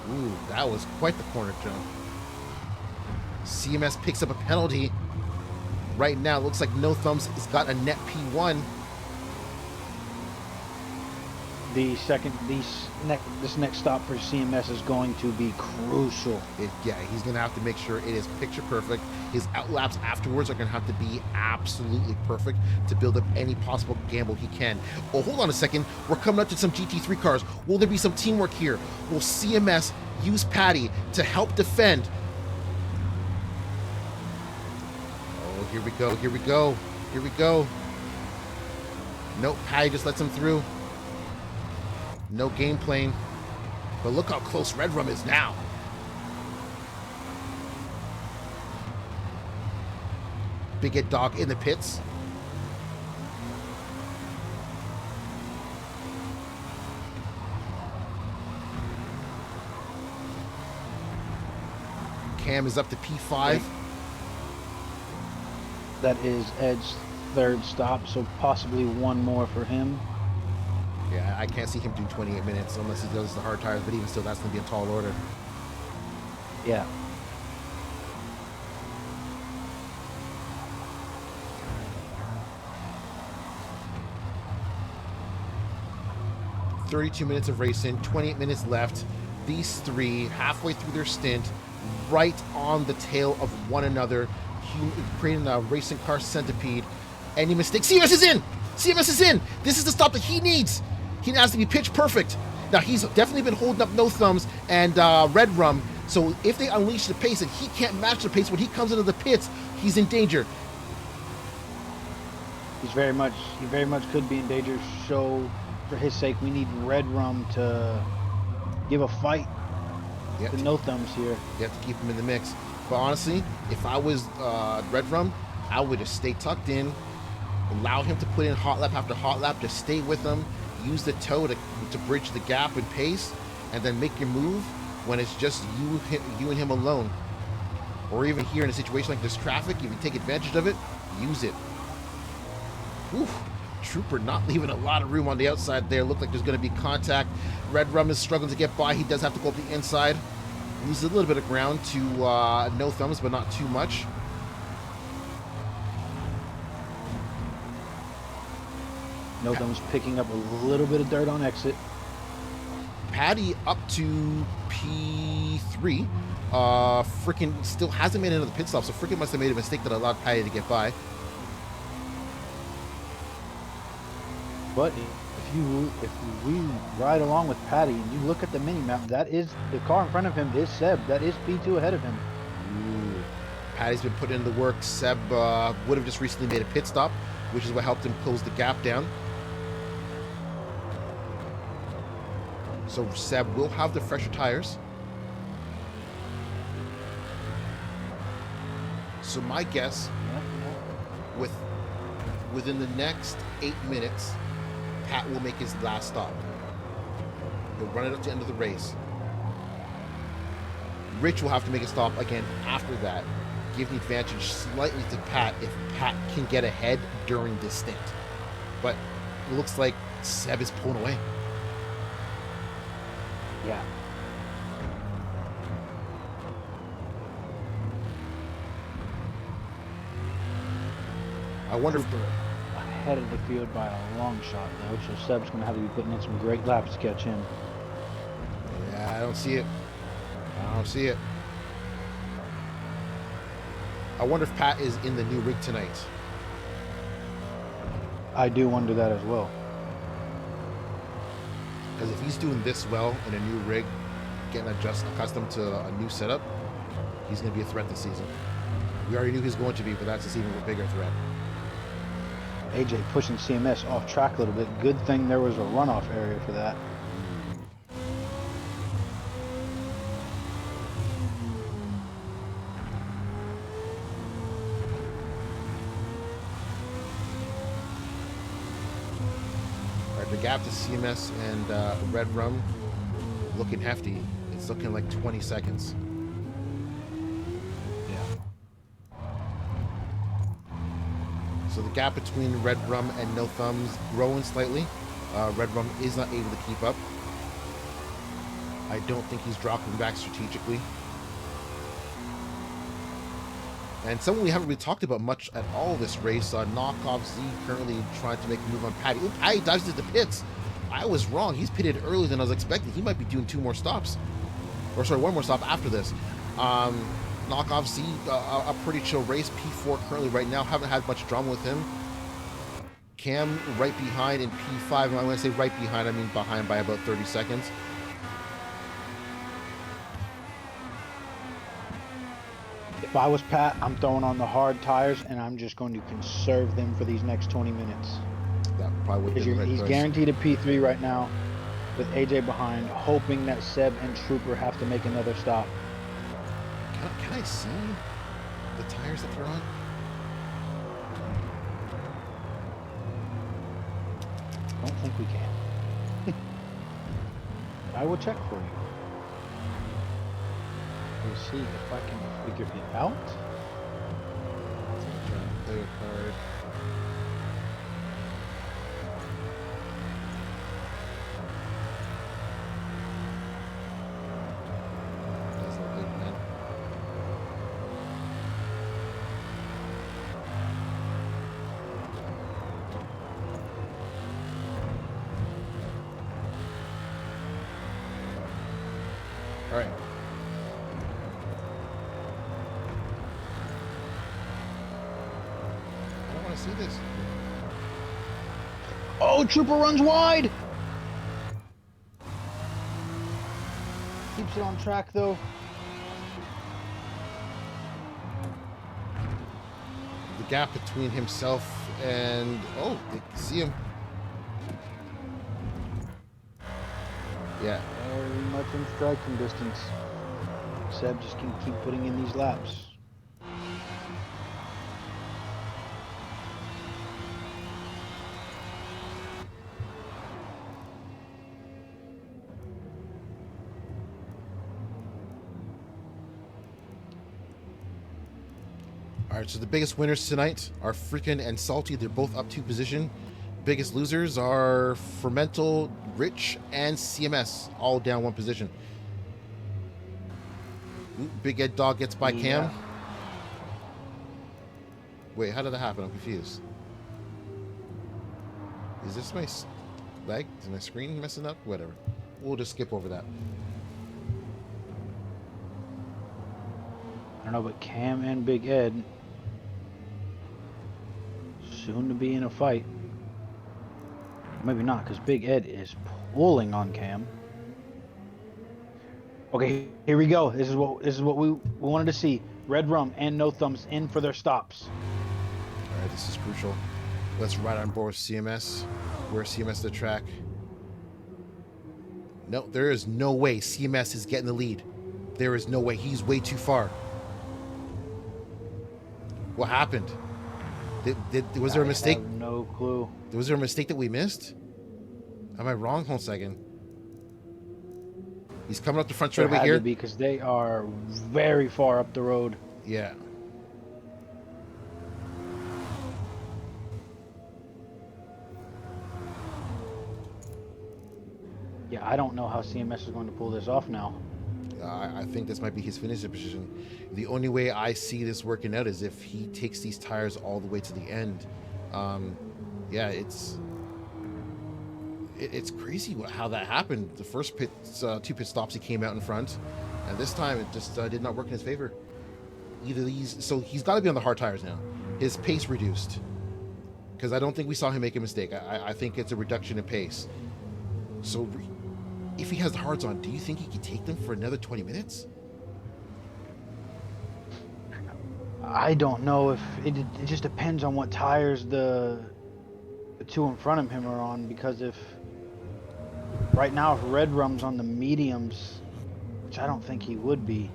Ooh, that was quite the corner jump. CMS picks up a penalty. Right now, it looks like No Thumbs has got a net P1. This next stop for CMS is going to be crucial. Yeah, he's going to have to make sure it is picture perfect. His outlaps afterwards are going to have to be absolutely perfect to build up any possible gamble he can. Oh, hold on a second. We're coming up to some GT3 cars. Will there be some teamwork here? Will CMS use Patty to help defend? Oh, here we go. Here we go. Here we go. Nope, Patty just lets him through. No game plane. But look how close Red Rum is now. Big Ed Dog in the pits. Cam is up to P5. That is Ed's third stop, so possibly one more for him. Yeah, I can't see him do 28 minutes unless he does the hard tires, but even still, that's going to be a tall order. Yeah. "32 minutes of racing, 28 minutes left. These three, halfway through their stint, right on the tail of one another, creating a racing car centipede. Any mistake? CMS is in! CMS is in! This is the stop that he needs! He has to be pitch perfect. Now, he's definitely been holding up No Thumbs and Red Rum, so if they unleash the pace and he can't match the pace when he comes into the pits, he's in danger. He very much could be in danger, so for his sake, we need Red Rum to give a fight to No Thumbs here. You have to keep him in the mix. But honestly, if I was Red Rum, I would just stay tucked in, allow him to put in hot lap after hot lap, just stay with him, use the toe to bridge the gap and pace, and then make your move when it's just you and him alone. Or even here in a situation like this traffic, if you take advantage of it, use it. Whew. Trooper not leaving a lot of room on the outside there. Looked like there's going to be contact. Red Rum is struggling to get by. He does have to go up the inside. Loses a little bit of ground to No Thumbs, but not too much. No Thumbs picking up a little bit of dirt on exit. Patty up to P3. Frickin' still hasn't made another pit stop, so Frickin' must have made a mistake that allowed Patty to get by. But if we ride along with Patty and you look at the mini map, that is the car in front of him is Seb. That is P2 ahead of him. Ooh. Patty's been putting in the work. Seb would have just recently made a pit stop, which is what helped him close the gap down. So Seb will have the fresher tires. So my guess, within the next 8 minutes, Pat will make his last stop. He'll run it up to the end of the race. Rich will have to make a stop again after that, give the advantage slightly to Pat if Pat can get ahead during this stint. But it looks like Seb is pulling away. Yeah. I wonder if ahead of the field by a long shot though, so Seb's gonna have to be putting in some great laps to catch him. Yeah, I don't see it. I don't see it. I wonder if Pat is in the new rig tonight. I do wonder that as well. Because if he's doing this well in a new rig, getting accustomed to a new setup, he's going to be a threat this season. We already knew he was going to be, but that's just even a bigger threat. AJ pushing CMS off track a little bit. Good thing there was a runoff area for that. The gap to CMS and Red Rum looking hefty. It's looking like 20 seconds. Yeah. So the gap between Red Rum and No Thumbs growing slightly. Red Rum is not able to keep up. I don't think he's dropping back strategically. And someone we haven't really talked about much at all this race, Knockoff Z currently trying to make a move on Patty. Ooh, Patty dives into the pits. I was wrong. He's pitted earlier than I was expecting. He might be doing 2 more stops. Or sorry, 1 more stop after this. Knockoff Z, a pretty chill race. P4 currently right now. Haven't had much drama with him. Cam right behind in P5. And when I say right behind, I mean behind by about 30 seconds. If I was Pat, I'm throwing on the hard tires, and I'm just going to conserve them for these next 20 minutes. That probably would be the right He's choice. guaranteed a P3 right now with AJ behind, hoping that Seb and Trooper have to make another stop. Can I see the tires that they're on? I don't think we can. I will check for you. We'll see if I can figure it out. Play it hard. That's a big man. All right. I don't want to see this. Oh, Trooper runs wide! Keeps it on track, though. The gap between himself and they see him. Yeah. Very much in striking distance. Seb just can keep putting in these laps. All right, so the biggest winners tonight are Freakin' and Salty. They're both up 2 position. Biggest losers are Fermental, Rich, and CMS, all down 1 position. Ooh, Big Ed Dog gets by Cam. Wait, how did that happen? I'm confused. Is this my lag? Is my screen messing up? Whatever. We'll just skip over that. I don't know, but Cam and Big Ed soon to be in a fight. Maybe not, because Big Ed is pulling on Cam. Okay, here we go. This is what we wanted to see. Red Rum and No Thumbs in for their stops. All right, this is crucial. Let's ride on board with CMS. We're CMS the track. No, there is no way CMS is getting the lead. There is no way. He's way too far. What happened? Was there a mistake? I have no clue. Was there a mistake that we missed? Am I wrong? Hold on a second. He's coming up the front straight away here. Because they are very far up the road. Yeah. Yeah, I don't know how CMS is going to pull this off now. I think this might be his finishing position. The only way I see this working out is if he takes these tires all the way to the end. Yeah, it's crazy how that happened. The first 2 pit stops he came out in front, and this time it just did not work in his favor. Either these, so he's got to be on the hard tires now. His pace reduced, because I don't think we saw him make a mistake. I think it's a reduction in pace. So if he has the hards on, do you think he could take them for another 20 minutes? I don't know if it just depends on what tires the 2 in front of him are on, because if right now if Red Rum's on the mediums, which I don't think he would be.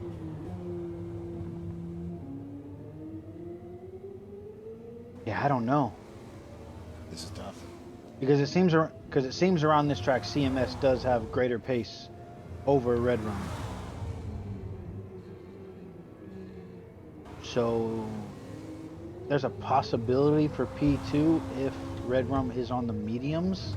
Yeah, I don't know. This is tough. Because it seems around this track CMS does have greater pace over Red Rum. So there's a possibility for P2 if Red Rum is on the mediums.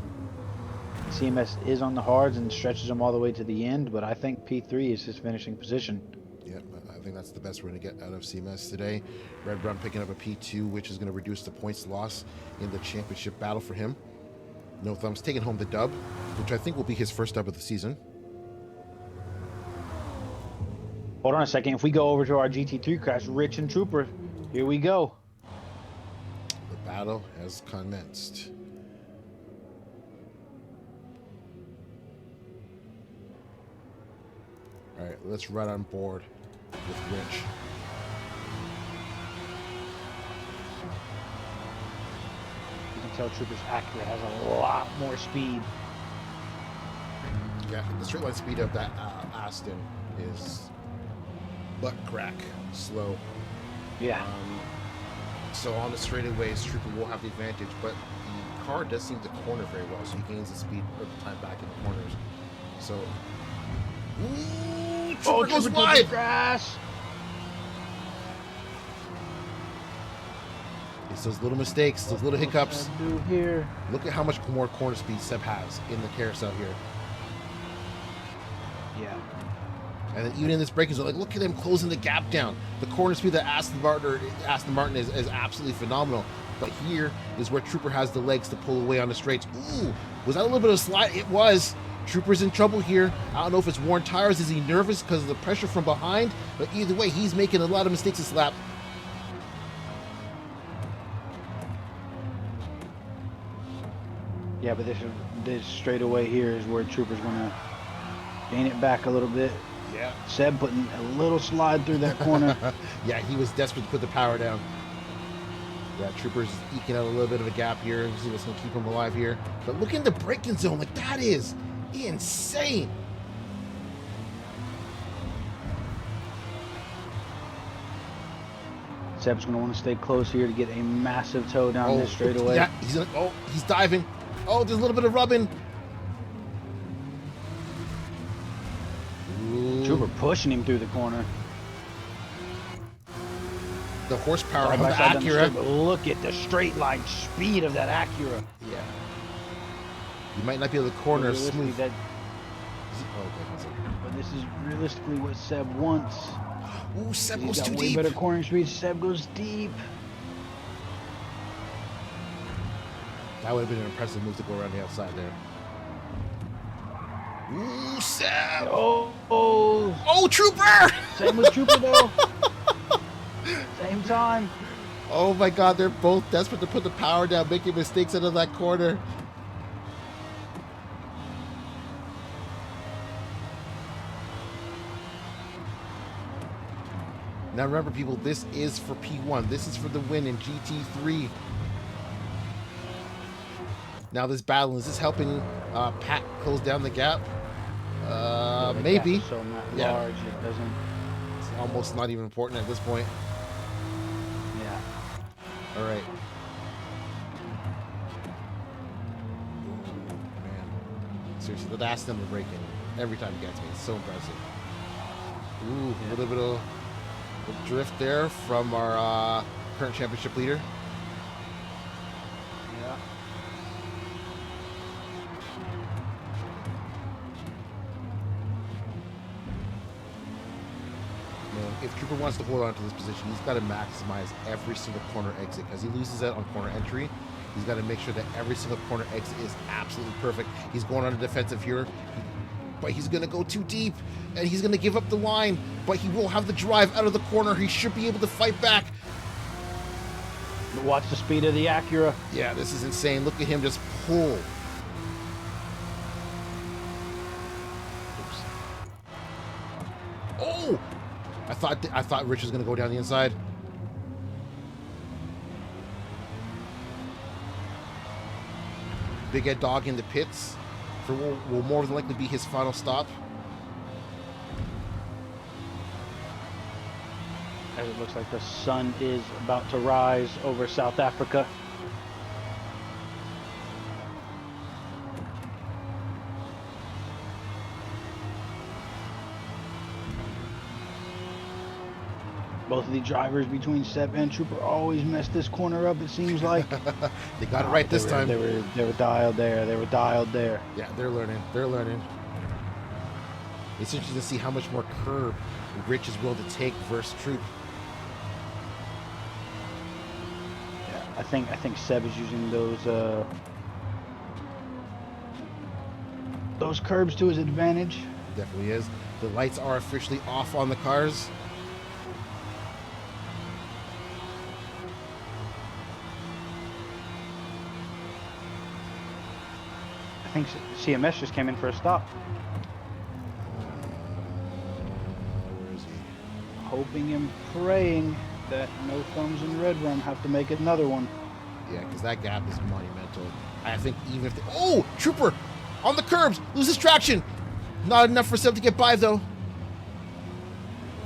CMS is on the hards and stretches them all the way to the end, but I think P3 is his finishing position. Yeah, I think that's the best we're going to get out of CMS today. Red Run picking up a P2, which is going to reduce the points loss in the championship battle for him. No Thumbs taking home the dub, which I think will be his first dub of the season. Hold on a second. If we go over to our GT3 crash, Rich and Trooper, here we go. The battle has commenced. All right, let's run on board with Rich. You can tell Trooper's Acura has a lot more speed. Yeah, the straight line speed of that Aston is butt crack slow. Yeah. So on the straightaways, Trooper will have the advantage, but the car does seem to corner very well, so he gains the speed or the time back in the corners. So, ooh, Trooper goes Trooper wide. Grass. It's those little mistakes, those little hiccups. Do here. Look at how much more corner speed Seb has in the carousel here. Yeah. And then even in this braking zone, like, look at him closing the gap down. The corner speed that Aston Martin is absolutely phenomenal. But here is where Trooper has the legs to pull away on the straights. Ooh, was that a little bit of a slide? It was. Trooper's in trouble here. I don't know if it's worn tires. Is he nervous because of the pressure from behind? But either way, he's making a lot of mistakes this lap. Yeah, but this straightaway here is where Trooper's going to gain it back a little bit. Yeah. Seb putting a little slide through that corner. Yeah, he was desperate to put the power down. Yeah, Trooper's eking out a little bit of a gap here. We'll see what's going to keep him alive here. But look in the braking zone. Like, that is insane. Seb's going to want to stay close here to get a massive toe down this straightaway. Yeah, he's diving. Oh, there's a little bit of rubbing. Ooh. Trooper pushing him through the corner. The horsepower of the Acura. Look at the straight line speed of that Acura. Yeah. You might not be able to corner smooth. But this is realistically what Seb wants. Ooh, Seb goes got too way deep. Better cornering speed. Seb goes deep. That would have been an impressive move to go around the outside there. Ooh, Seb. Oh, Trooper. Same with Trooper though. Same time. Oh my God, they're both desperate to put the power down, making mistakes out of that corner. Now remember, people, this is for P1. This is for the win in GT3. Now this battle, is this helping Pat close down the gap? Yeah, the maybe. gap is so not large, it doesn't. It's almost not even important at this point. Yeah. All right. Ooh, man. Seriously, the last time to break in every time he gets me. It's so impressive. Ooh, a little bit of drift there from our current championship leader. Yeah. Man, if Trooper wants to hold on to this position, he's got to maximize every single corner exit, because he loses that on corner entry. He's got to make sure that every single corner exit is absolutely perfect. He's going on a defensive here, but he's going to go too deep, and he's going to give up the line, but he will have the drive out of the corner. He should be able to fight back. But watch the speed of the Acura. Yeah, this is insane. Look at him just pull. Oops. Oh! I thought Rich was going to go down the inside. Big Ed Dog in the pits for what will more than likely be his final stop. As it looks like the sun is about to rise over South Africa. Both of the drivers between Seb and Trooper always mess this corner up, it seems like. They got it right this time. They were dialed there. They were dialed there. Yeah, they're learning. They're learning. It's interesting to see how much more curb Rich is willing to take versus Troop. Yeah, I think Seb is using those curbs to his advantage. He definitely is. The lights are officially off on the cars. I think CMS just came in for a stop. Where is he? Hoping and praying that no thumbs in red rum have to make another one. Yeah, because that gap is monumental. I think even if oh, Trooper on the curbs, loses traction. Not enough for Seb to get by though.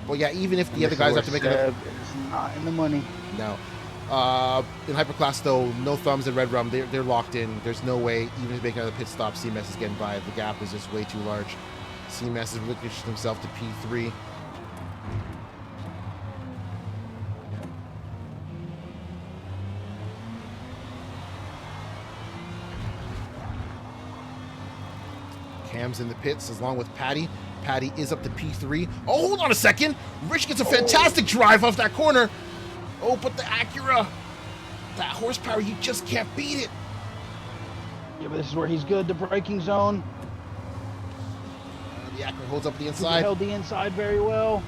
Well, yeah, even if the other guys have to make Seb is not in the money. No. In Hyperclass though, no thumbs in red rum. They're locked in. There's no way, even if they make another pit stop, CMS is getting by. The gap is just way too large. CMS has relinquished himself to P3. Cam's in the pits along with Patty. Patty is up to P3. Oh, hold on a second. Rich gets a fantastic drive off that corner. Oh, but the Acura, that horsepower, you just can't beat it. Yeah, but this is where he's good. The braking zone. The Acura holds up the He inside. held the inside very well.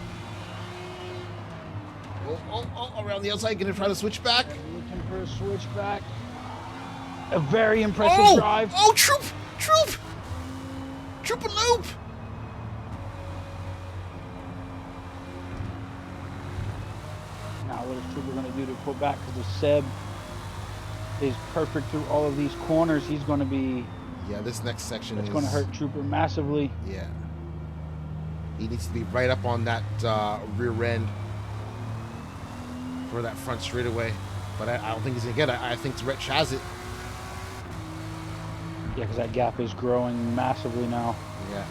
Oh, around the outside, gonna try to switch back. Looking for a switchback. A very impressive drive. Oh, Troop and loop. Now what is Trooper going to do to pull back? Because the Seb is perfect through all of these corners. He's going to be... Yeah, this next section It's is... going to hurt Trooper massively. Yeah. He needs to be right up on that rear end for that front straightaway. But I don't think he's going to get it. I think Rich has it. Yeah, because that gap is growing massively now. Yeah.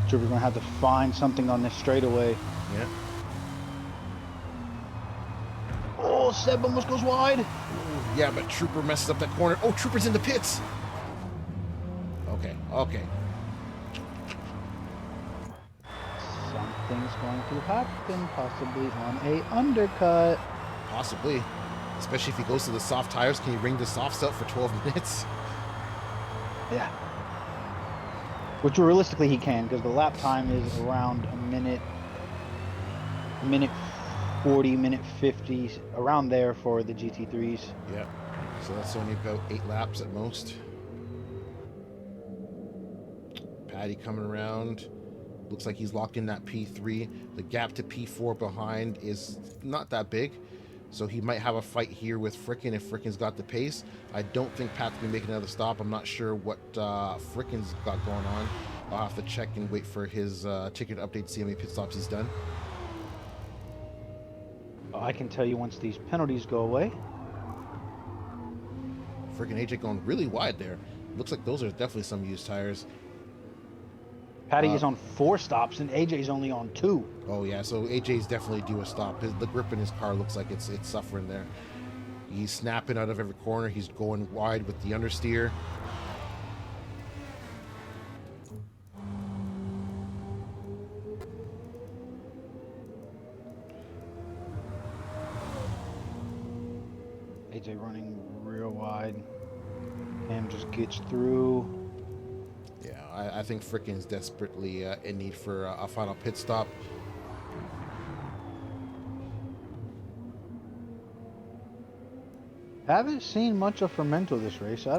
Trooper's going to have to find something on this straightaway. Yeah. Oh, Seb almost goes wide. Yeah, but Trooper messes up that corner. Oh, Trooper's in the pits. Okay. Something's going to happen, possibly on a undercut. Possibly. Especially if he goes to the soft tires. Can he ring the softs out for 12 minutes? Yeah. Which realistically he can, because the lap time is around minute 40, minute 50, around there for the GT3s. Yeah. So that's only about 8 laps at most. Patty coming around. Looks like he's locked in that P3. The gap to P4 behind is not that big. So he might have a fight here with Frickin if Frickin's got the pace. I don't think Pat's going to make another stop. I'm not sure what Frickin's got going on. I'll have to check and wait for his ticket update to see how many pit stops he's done. I can tell you once these penalties go away. Frickin AJ going really wide there. Looks like those are definitely some used tires. Patty is on 4 stops and AJ's only on 2. Oh yeah, so AJ's definitely due a stop. The grip in his car looks like it's suffering there. He's snapping out of every corner. He's going wide with the understeer. AJ running real wide. Cam just gets through. Yeah, I think Frickin's desperately in need for a final pit stop. Haven't seen much of Fermento this race. I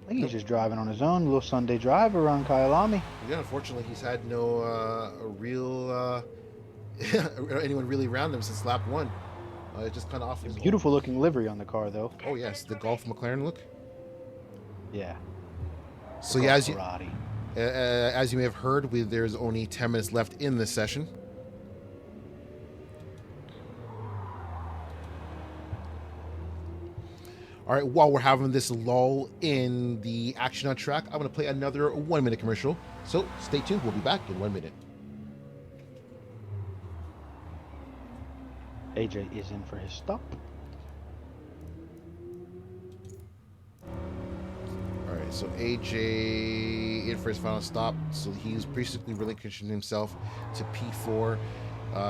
think he's just driving on his own. Little Sunday drive around Kyalami. Yeah, unfortunately, he's had no real anyone really around him since lap 1. It's just kind of off his Beautiful looking livery on the car, though. Oh yes, the Golf McLaren look. Yeah. So yeah, as you may have heard, there's only 10 minutes left in this session. All right, while we're having this lull in the action on track, I'm going to play another 1-minute commercial. So stay tuned. We'll be back in 1 minute. AJ is in for his stop. So AJ in for his final stop. So he's basically relinquishing himself to P4.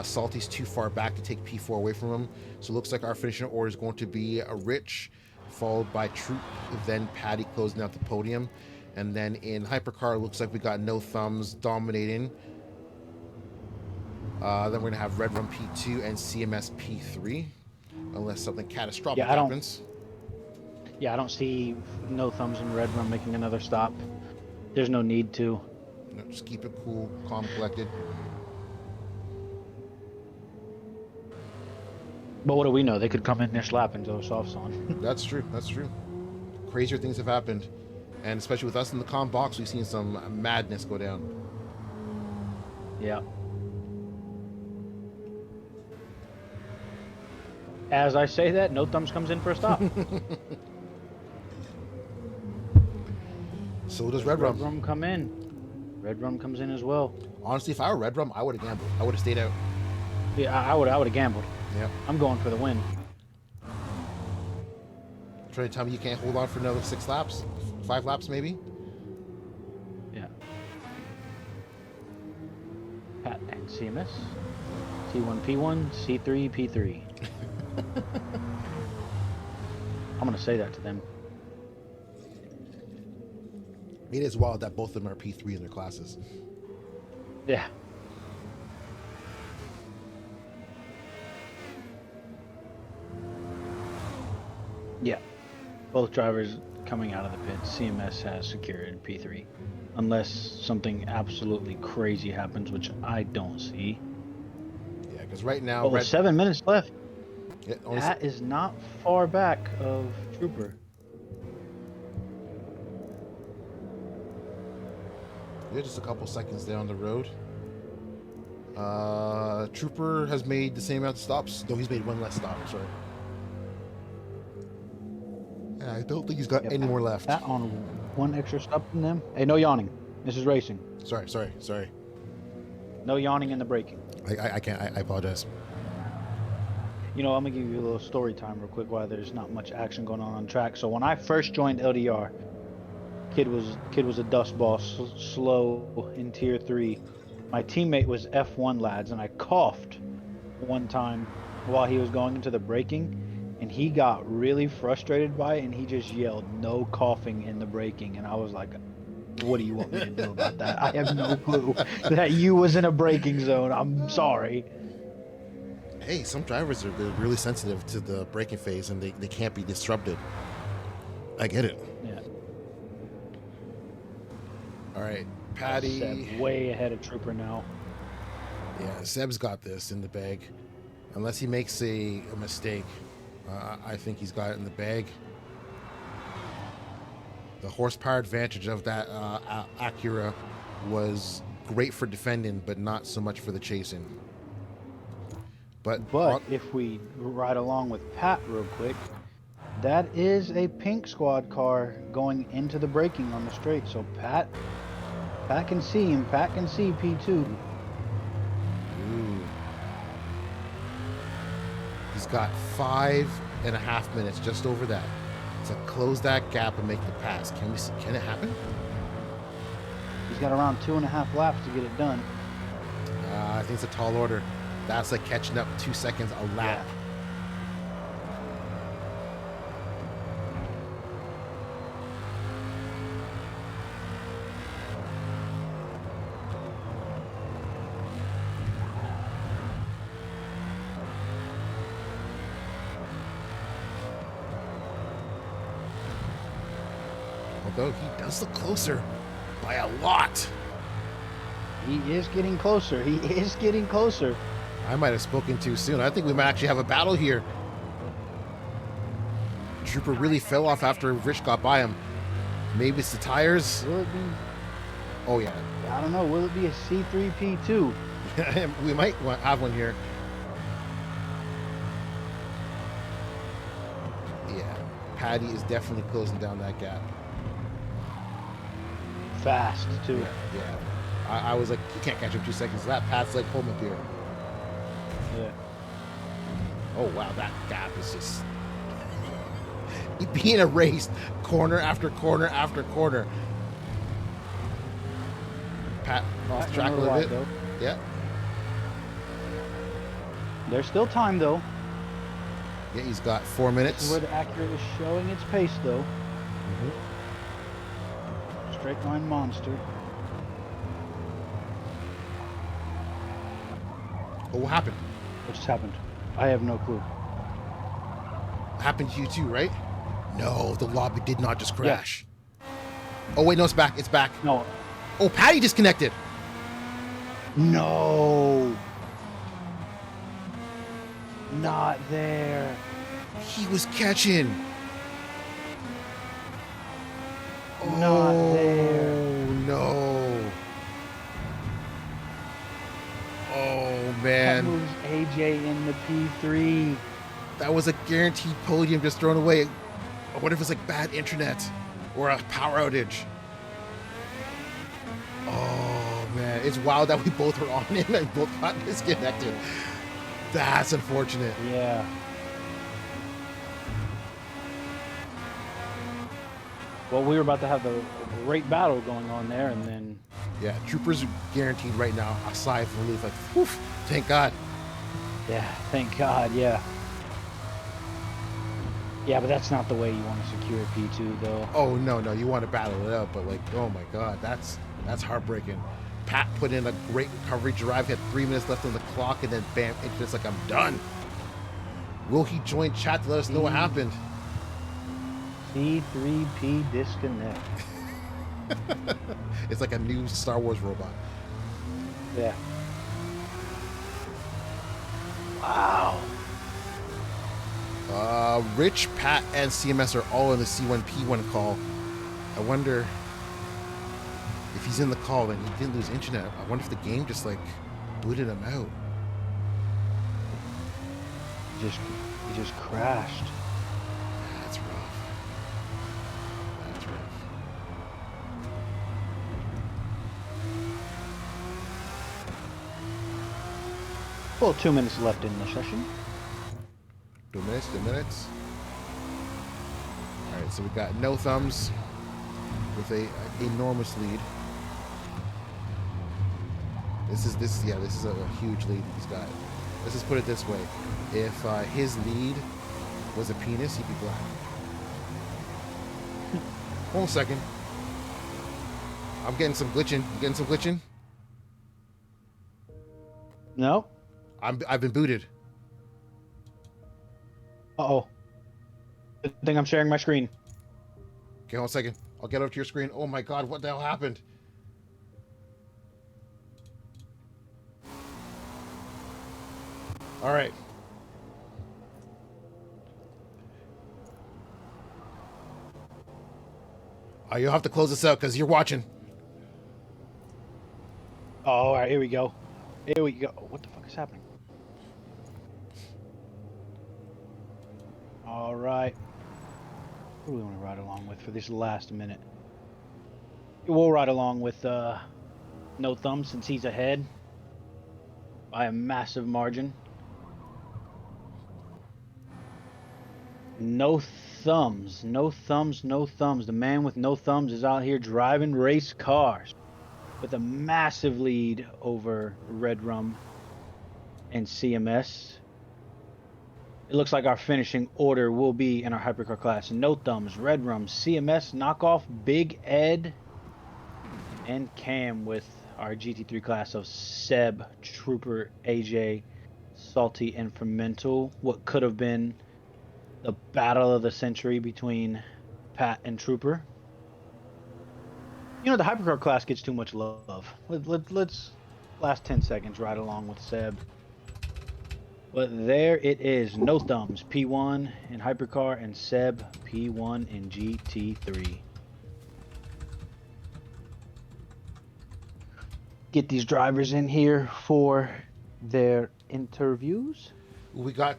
Salty's too far back to take P4 away from him. So it looks like our finishing order is going to be Rich, followed by Troop, then Patty closing out the podium. And then in Hypercar, it looks like we got No Thumbs dominating. Then we're going to have Red Rum P2 and CMS P3, unless something catastrophic happens. I don't see No Thumbs and Red Rum making another stop. There's no need to. No, just keep it cool, calm, collected. But what do we know? They could come in this lap and go softs on. That's true. That's true. Crazier things have happened. And especially with us in the comm box, we've seen some madness go down. Yeah. As I say that, No Thumbs comes in for a stop. So does Red Rum. Red Rum come in. Red Rum comes in as well. Honestly, if I were Red Rum, I would have gambled. I would have stayed out. Yeah, I would have gambled. Yeah. I'm going for the win. Trying to tell me you can't hold on for another 6 laps? 5 laps, maybe? Yeah. Pat and CMS. T1, P1, C3, P3. I'm going to say that to them. It is wild that both of them are P3 in their classes. Yeah. Yeah. Both drivers coming out of the pit. CMS has secured P3. Unless something absolutely crazy happens, which I don't see. Yeah, because right now... with 7 minutes left. Yeah, that is not far back of Trooper. Yeah, just a couple seconds down the road. Trooper has made the same amount of stops, though he's made 1 less stop, sorry. Yeah, I don't think he's got any more left. That on 1 extra stop from them. Hey, no yawning. This is racing. Sorry. No yawning in the braking. I can't. I apologize. You know, I'm gonna give you a little story time real quick while there's not much action going on track. So when I first joined LDR, kid was a dust ball, slow in tier 3. My teammate was F1 lads, and I coughed one time while he was going into the braking, and he got really frustrated by it, and he just yelled, "No coughing in the braking," and I was like, "What do you want me to do about that? I have no clue that you was in a braking zone. I'm sorry." Hey, some drivers are really sensitive to the braking phase, and they can't be disrupted. I get it. Yeah. All right, Patty. Seb's way ahead of Trooper now. Yeah, Seb's got this in the bag. Unless he makes a mistake, I think he's got it in the bag. The horsepower advantage of that Acura was great for defending, but not so much for the chasing. But if we ride along with Pat real quick, that is a pink squad car going into the braking on the straight. So Pat can see him. Pat can see P2. Ooh. He's got 5.5 minutes, just over that, to close that gap and make the pass. Can it happen? He's got around 2.5 laps to get it done. I think it's a tall order. That's like catching up 2 seconds a lap. Yeah. Although he does look closer by a lot. He is getting closer. He is getting closer. I might have spoken too soon. I think we might actually have a battle here. Trooper really fell off after Rich got by him. Maybe it's the tires. Will it be? Oh, yeah. I don't know. Will it be a C3P2? We might have one here. Yeah. Patty is definitely closing down that gap. Fast, too. Yeah. I was like, you can't catch up 2 seconds. That Pat's like home up here. Yeah. Oh, wow. That gap is just being erased corner after corner after corner. Pat lost track a little bit. Though. Yeah. There's still time though. Yeah, he's got 4 minutes. This is where the Acura is showing its pace though. Straight line monster. Oh, what happened? What just happened? I have no clue. Happened to you too, right? No, the lobby did not just crash. Yeah. Oh wait, no, it's back. It's back. No. Oh, Patty disconnected. No. Not there. He was catching. Not there. No. Oh That man. moves AJ in the P3. That was a guaranteed podium just thrown away. I wonder if it's like bad internet or a power outage. Oh man, it's wild that we both were on him and both got disconnected. That's unfortunate. Yeah. Well, we were about to have a great battle going on there, and then... Yeah, Troopers guaranteed right now. A sigh of relief, like, whew, thank God. Yeah, thank God, yeah. Yeah, but that's not the way you want to secure a P2, though. Oh, no, you want to battle it out, but like, oh my God, that's heartbreaking. Pat put in a great recovery drive, had 3 minutes left on the clock, and then bam, it's just like, I'm done. Will he join chat to let us know what happened? C3P disconnect. It's like a new Star Wars robot. Yeah. Wow. Rich, Pat, and CMS are all in the C1P1 call. I wonder if he's in the call and he didn't lose internet. I wonder if the game just like booted him out. He just crashed. That's rough. That's rough. Well, 2 minutes left in the session. 2 minutes, 2 minutes. All right, so we got No Thumbs with a enormous lead. This is a huge lead he's got. Let's just put it this way: if his lead was a penis, he'd be black. Hold on a second. I'm getting some glitching. You getting some glitching? No. I've been booted. Uh-oh. I think I'm sharing my screen. Okay, hold on a second. I'll get over to your screen. Oh my God, what the hell happened? All right. You'll have to close this out because you're watching. Oh, all right, here we go. Here we go. What the fuck is happening? All right. What do we want to ride along with for this last minute? We'll ride along with No Thumb since he's ahead by a massive margin. No thumbs, no thumbs, no thumbs. The man with no thumbs is out here driving race cars with a massive lead over Red Rum and CMS. It looks like our finishing order will be in our hypercar class: No Thumbs, Red Rum, CMS, Knockoff, Big Ed, and Cam, with our GT3 class of Seb, Trooper, AJ, Salty, and Fermental. What could have been the battle of the century between Pat and Trooper. You know, the hypercar class gets too much love. Let's last 10 seconds ride along with Seb. But there it is. No Thumbs P1 in hypercar and Seb P1 in GT3. Get these drivers in here for their interviews. We got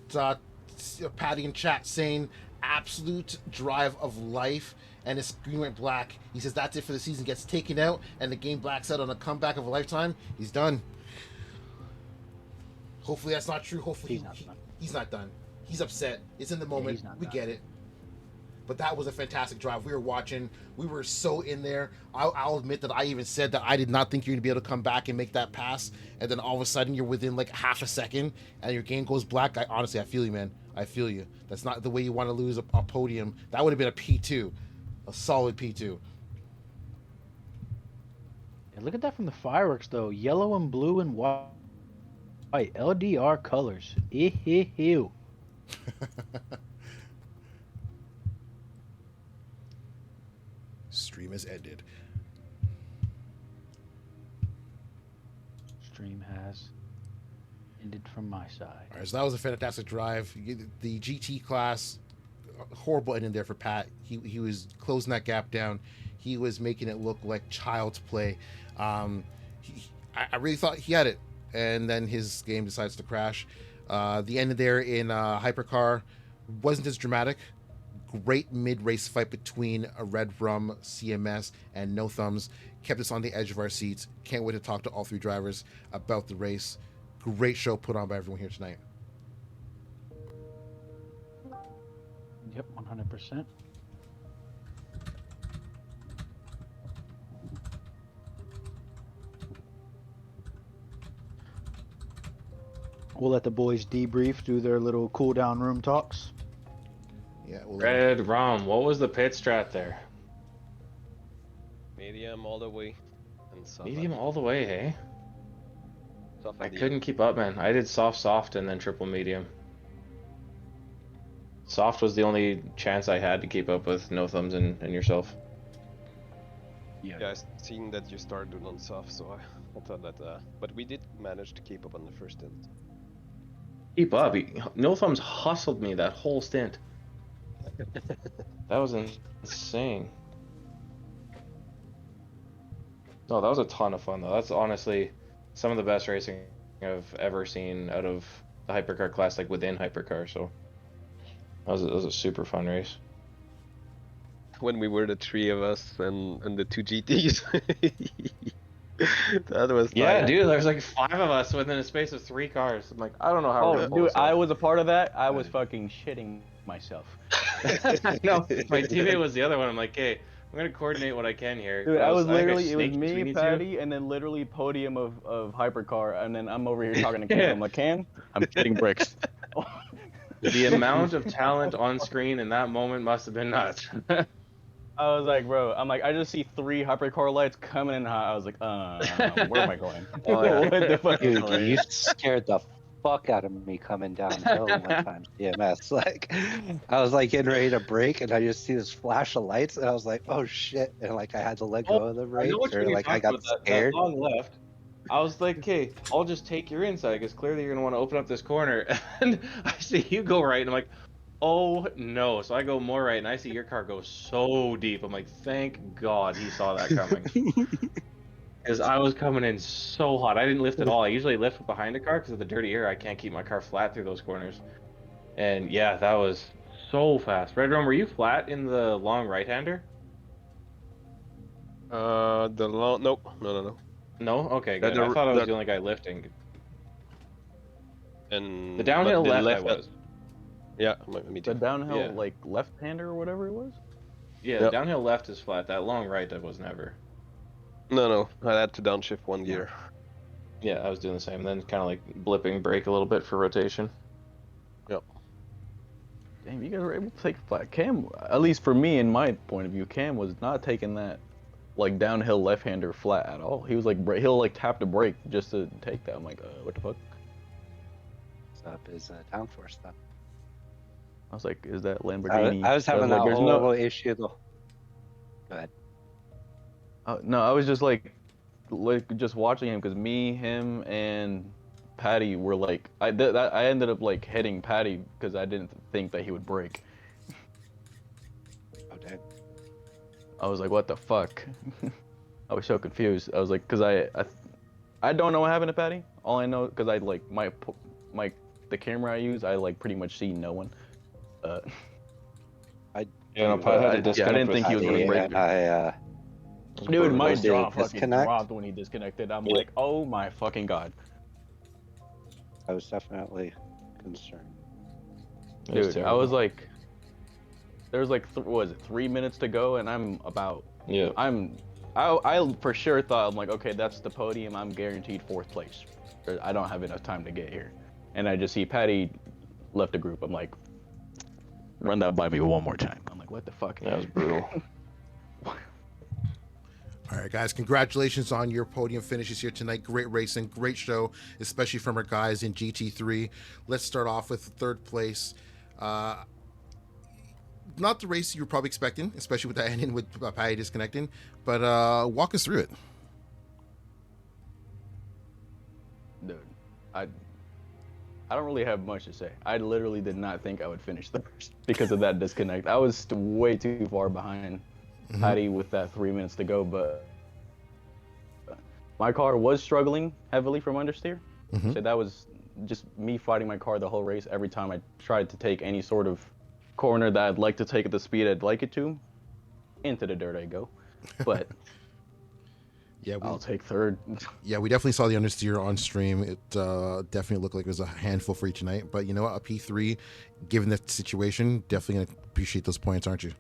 Patty in chat saying absolute drive of life, and his screen went black. He says that's it for the season. Gets taken out and the game blacks out on a comeback of a lifetime. He's done. Hopefully that's not true. Hopefully he's not done. He's upset. It's in the moment. We get it. But that was a fantastic drive. We were watching. We were so in there. I'll admit that I even said that I did not think you're going to be able to come back and make that pass. And then all of a sudden, you're within like half a second, and your game goes black. Honestly, I feel you, man. I feel you. That's not the way you want to lose a podium. That would have been a P2, a solid P2. Yeah, look at that from the fireworks, though. Yellow and blue and white. LDR colors. Ew. Stream has ended. Stream has ended from my side. All right, so that was a fantastic drive. The GT class, horrible ending there for Pat. He was closing that gap down. He was making it look like child's play. I really thought he had it, and then his game decides to crash. The end there in Hypercar wasn't as dramatic. Great mid-race fight between a Red Rum, CMS, and No Thumbs. Kept us on the edge of our seats. Can't wait to talk to all three drivers about the race. Great show put on by everyone here tonight. Yep, 100%. We'll let the boys debrief, do their little cool down room talks. Yeah, Red Rum, what was the pit strat there? Medium all the way. And soft. Medium all the way, hey? Soft I and couldn't keep up, man. I did soft, and then triple medium. Soft was the only chance I had to keep up with No Thumbs and yourself. Yeah, I seen that you started doing on soft, so I thought that. But we did manage to keep up on the first stint. Keep up. No Thumbs hustled me that whole stint. That was insane. No, that was a ton of fun, though. That's honestly some of the best racing I've ever seen out of the hypercar class, like within hypercar. So that was a super fun race. When we were the three of us and the two GTs. That was Yeah, tight. dude, there's like 5 of us within a space of 3 cars. I'm like, I don't know how we're Oh, gonna pull dude, this off. I was a part of that. I was fucking shitting myself. No, my teammate was the other one. I'm like, hey, I'm gonna coordinate what I can here. Dude, I was think literally, it was snaked between me, you two. Patty, and then literally podium of hypercar, and then I'm over here talking to Cam. I'm like, Cam, I'm shitting bricks. The amount of talent on screen in that moment must have been nuts. I was like, bro, I just see 3 hypercar lights coming in hot. I was like, where am I going? Oh, yeah. What the fuck is Dude, going on? you scared the fuck out of me coming downhill one time, CMS. Like, I was like getting ready to brake, and I just see this flash of lights, and I was like, oh shit, and like I had to let go of the I brakes, know what or you're like I talking got about, that scared. long left. I was like, okay, I'll just take your inside because clearly you're gonna want to open up this corner. And I see you go right, and I'm like, oh no. So I go more right, and I see your car go so deep. I'm like, thank God he saw that coming. Because I was coming in so hot. I didn't lift at all. I usually lift behind the car because of the dirty air. I can't keep my car flat through those corners. And yeah, that was so fast. Red Rum, were you flat in the long right-hander? The long nope, no. No? Okay, good. I thought I was the only guy lifting. And The downhill but the left I was. Yeah, me too. The downhill, Yeah. like, left-hander or whatever it was? Yeah, the downhill left is flat. That long right, I was never. No, I had to downshift 1 gear. Yeah, I was doing the same. Then kind of like blipping brake a little bit for rotation. Damn, you guys were able to take flat. Cam, at least for me, in my point of view, Cam was not taking that, like, downhill left-hander flat at all. He was like, he'll like tap the brake just to take that. I'm like, what the fuck? What's up is downforce stuff. I was like, is that Lamborghini? I was having like, that there's whole issue though. Go ahead. No, I was just like just watching him because me, him, and Patty were like, I ended up like hitting Patty because I didn't think that he would break. Oh dang. I was like, what the fuck? I was so confused. I was like, because I don't know what happened to Patty. All I know, because I like the camera I use, I like pretty much see no one. Yeah, no, Pat had to disconnect. I didn't think he was gonna break. Dude, my Was the jaw fucking disconnect? dropped when he disconnected. I'm like, oh my fucking god. I was definitely concerned. It was Dude, I terrible. was like, there's like what was it, 3 minutes to go, and I'm about Yeah. I for sure thought, I'm like, okay, that's the podium. I'm guaranteed 4th place. I don't have enough time to get here. And I just see Patty left the group. I'm like, run that by me one more time. I'm like, what the fuck? That was brutal. All right, guys, congratulations on your podium finishes here tonight. Great racing, great show, especially from our guys in GT3. Let's start off with 3rd place. Not the race you were probably expecting, especially with that ending with Patty disconnecting, but walk us through it. Dude, I don't really have much to say. I literally did not think I would finish first because of that disconnect. I was way too far behind Patty with that 3 minutes to go, but my car was struggling heavily from understeer. So that was just me fighting my car the whole race. Every time I tried to take any sort of corner that I'd like to take at the speed I'd like it to, into the dirt I go. But Yeah, I'll take 3rd. Yeah, we definitely saw the understeer on stream. It definitely looked like it was a handful for you tonight. But you know what? A P3, given the situation, definitely going to appreciate those points, aren't you?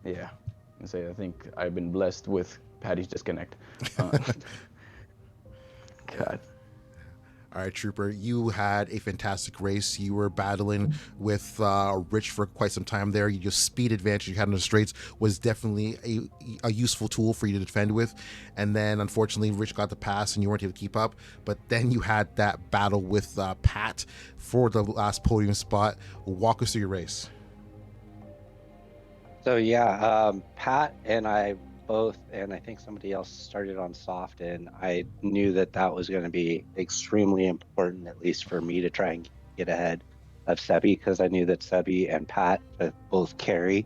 Yeah. I think I've been blessed with Patty's disconnect. God. All right, Trooper, you had a fantastic race. You were battling with Rich for quite some time there. Your speed advantage you had on the straights was definitely a useful tool for you to defend with. And then, unfortunately, Rich got the pass and you weren't able to keep up. But then you had that battle with Pat for the last podium spot. Walk us through your race. So yeah, Pat and I both, and I think somebody else started on soft, and I knew that was going to be extremely important, at least for me, to try and get ahead of Sebi, because I knew that Sebi and Pat both carry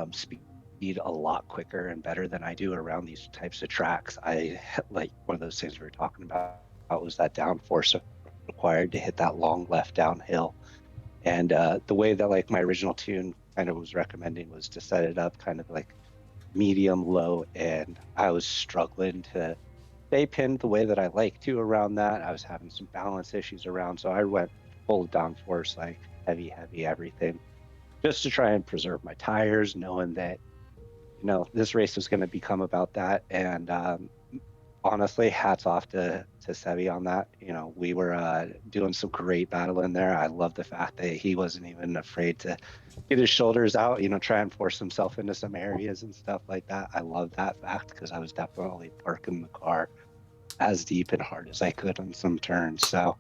speed a lot quicker and better than I do around these types of tracks. I like one of those things we were talking about was that downforce required to hit that long left downhill, and the way that like my original tune kind of was recommending was to set it up kind of like medium low, and I was struggling to stay pinned the way that I like to around that. I was having some balance issues around, so I went full downforce, like heavy everything, just to try and preserve my tires, knowing that this race was going to become about that. And honestly, hats off to Sebi on that. We were doing some great battle in there. I love the fact that he wasn't even afraid to get his shoulders out, try and force himself into some areas and stuff like that. I love that fact because I was definitely parking the car as deep and hard as I could on some turns. So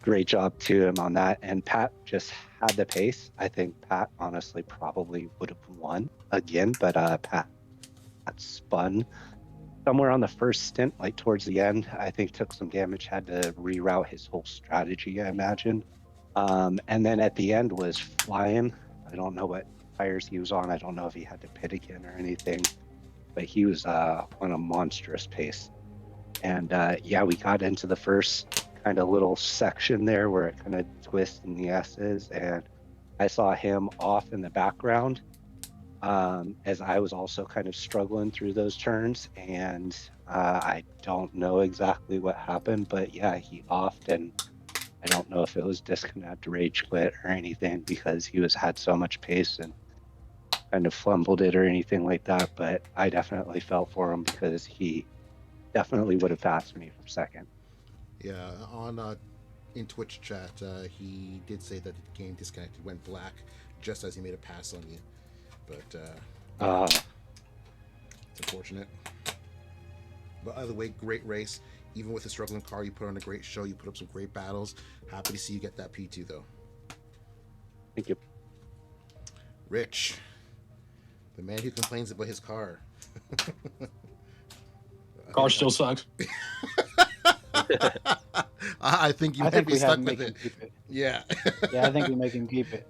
great job to him on that. And Pat just had the pace. I think Pat honestly probably would have won again, but Pat spun somewhere on the first stint, like towards the end. I think took some damage, had to reroute his whole strategy, I imagine. And then at the end was flying. I don't know what tires he was on. I don't know if he had to pit again or anything, but he was on a monstrous pace. And yeah, we got into the first kind of little section there where it kind of twists in the S's, and I saw him off in the background as I was also kind of struggling through those turns, and I don't know exactly what happened, but yeah, he offed, and I don't know if it was disconnect, rage quit, or anything, because he had so much pace and kind of fumbled it or anything like that. But I definitely felt for him because he definitely would have passed me for second. Yeah, on in Twitch chat, he did say that the game disconnected, went black just as he made a pass on you. But it's unfortunate. But either way, great race. Even with a struggling car, you put on a great show. You put up some great battles. Happy to see you get that P2 though. Thank you. Rich, the man who complains about his car. Car still sucks. I think you I might think be we have stuck to with make him it. keep it. Yeah. Yeah, I think we make him keep it.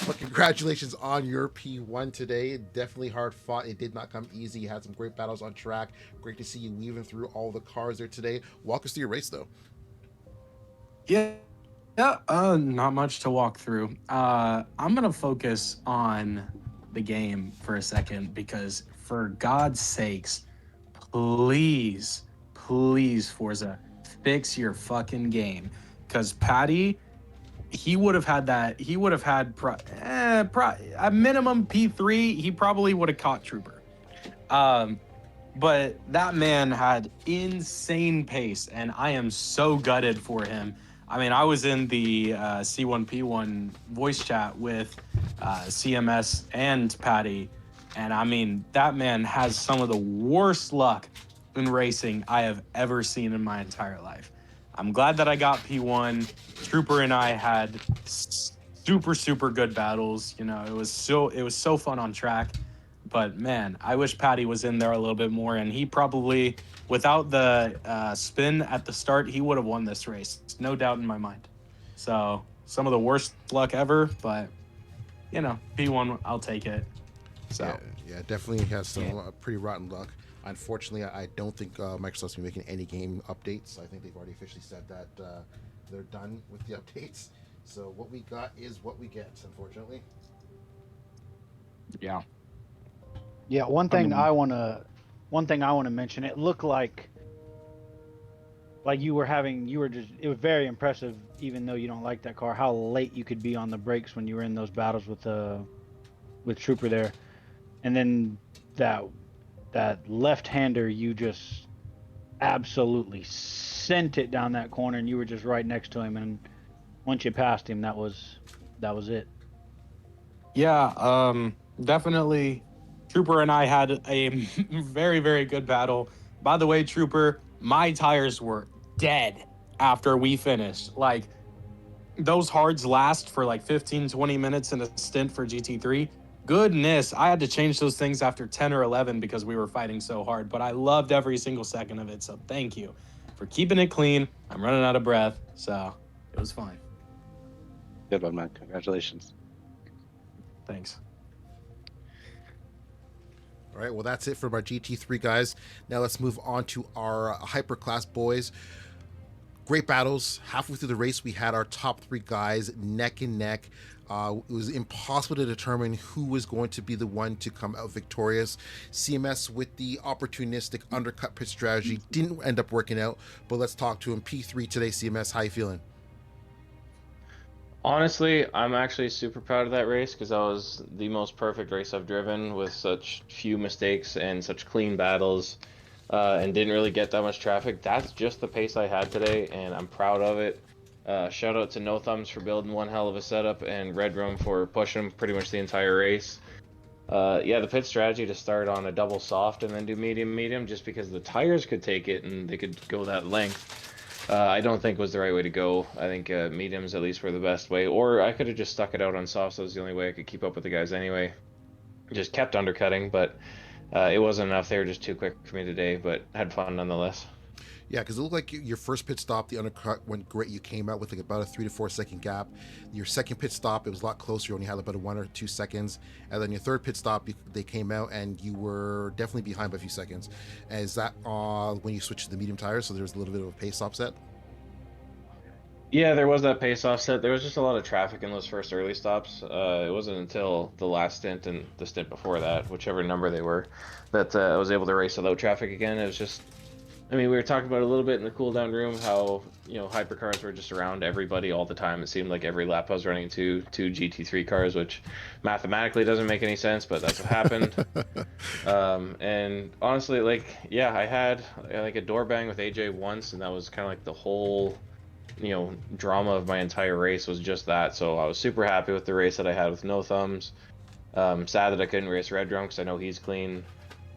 But congratulations on your P1 today. Definitely hard fought. It did not come easy. You had some great battles on track. Great to see you weaving through all the cars there today. Walk us through your race, though. Yeah, not much to walk through. I'm gonna focus on the game for a second because, for God's sakes, please, Forza, fix your fucking game. Because Patty, he would have had that. He would have had a minimum P3. He probably would have caught Trooper. But that man had insane pace, and I am so gutted for him. I mean, I was in the C1P1 voice chat with CMS and Patty, and I mean, that man has some of the worst luck in racing I have ever seen in my entire life. I'm glad that I got P1. Trooper and I had super good battles. You know, it was so fun on track. But man, I wish Patty was in there a little bit more, and he probably, without the spin at the start, he would have won this race, no doubt in my mind. So some of the worst luck ever, but you know, P1, I'll take it. So yeah, definitely has some pretty rotten luck. Unfortunately, I don't think Microsoft's been making any game updates. I think they've already officially said that they're done with the updates. So what we got is what we get, unfortunately. yeah. Yeah, one thing I want to mention. It looked like you were just. It was very impressive, even though you don't like that car. How late you could be on the brakes when you were in those battles with Trooper there, and then that left-hander, you just absolutely sent it down that corner, and you were just right next to him. And once you passed him, that was it. Yeah, definitely. Trooper and I had a very good battle. By the way, Trooper, my tires were dead after we finished. Like, those hards last for like 15, 20 minutes in a stint for GT3. Goodness, I had to change those things after 10 or 11 because we were fighting so hard. But I loved every single second of it, so thank you for keeping it clean. I'm running out of breath, so it was fine. Good one, man. Congratulations. Thanks. All right, well, that's it for our GT3 guys. Now let's move on to our hyperclass boys. Great battles. Halfway through the race, we had our top three guys neck and neck. It was impossible to determine who was going to be the one to come out victorious. CMS, with the opportunistic undercut pit strategy, didn't end up working out, but let's talk to him. P3 today, CMS, how you feeling? Honestly, I'm actually super proud of that race because that was the most perfect race I've driven with such few mistakes and such clean battles, and didn't really get that much traffic. That's just the pace I had today, and I'm proud of it. Shout out to No Thumbs for building one hell of a setup, and Red Room for pushing pretty much the entire race. Yeah, the pit strategy to start on a double soft and then do medium, just because the tires could take it and they could go that length. I don't think was the right way to go. I think mediums at least were the best way, or I could have just stuck it out on softs. That was the only way I could keep up with the guys anyway. Just kept undercutting, but it wasn't enough. They were just too quick for me today, but had fun nonetheless. Yeah, because it looked like your first pit stop, the undercut went great. You came out with like about a 3 to 4 second gap. Your second pit stop, it was a lot closer. You only had about 1 or 2 seconds. And then your third pit stop, they came out and you were definitely behind by a few seconds. And is that when you switched to the medium tires, so there was a little bit of a pace offset? Yeah, there was that pace offset. There was just a lot of traffic in those first early stops. It wasn't until the last stint and the stint before that, whichever number they were, that I was able to race without traffic again. It was just, I mean, we were talking about a little bit in the cool down room how, you know, hypercars were just around everybody all the time. It seemed like every lap I was running two GT3 cars, which mathematically doesn't make any sense, but that's what happened. And honestly, like, yeah, I had like a door bang with AJ once, and that was kind of like the whole, you know, drama of my entire race was just that. So I was super happy with the race that I had with No Thumbs. Sad that I couldn't race Red Drum because I know he's clean.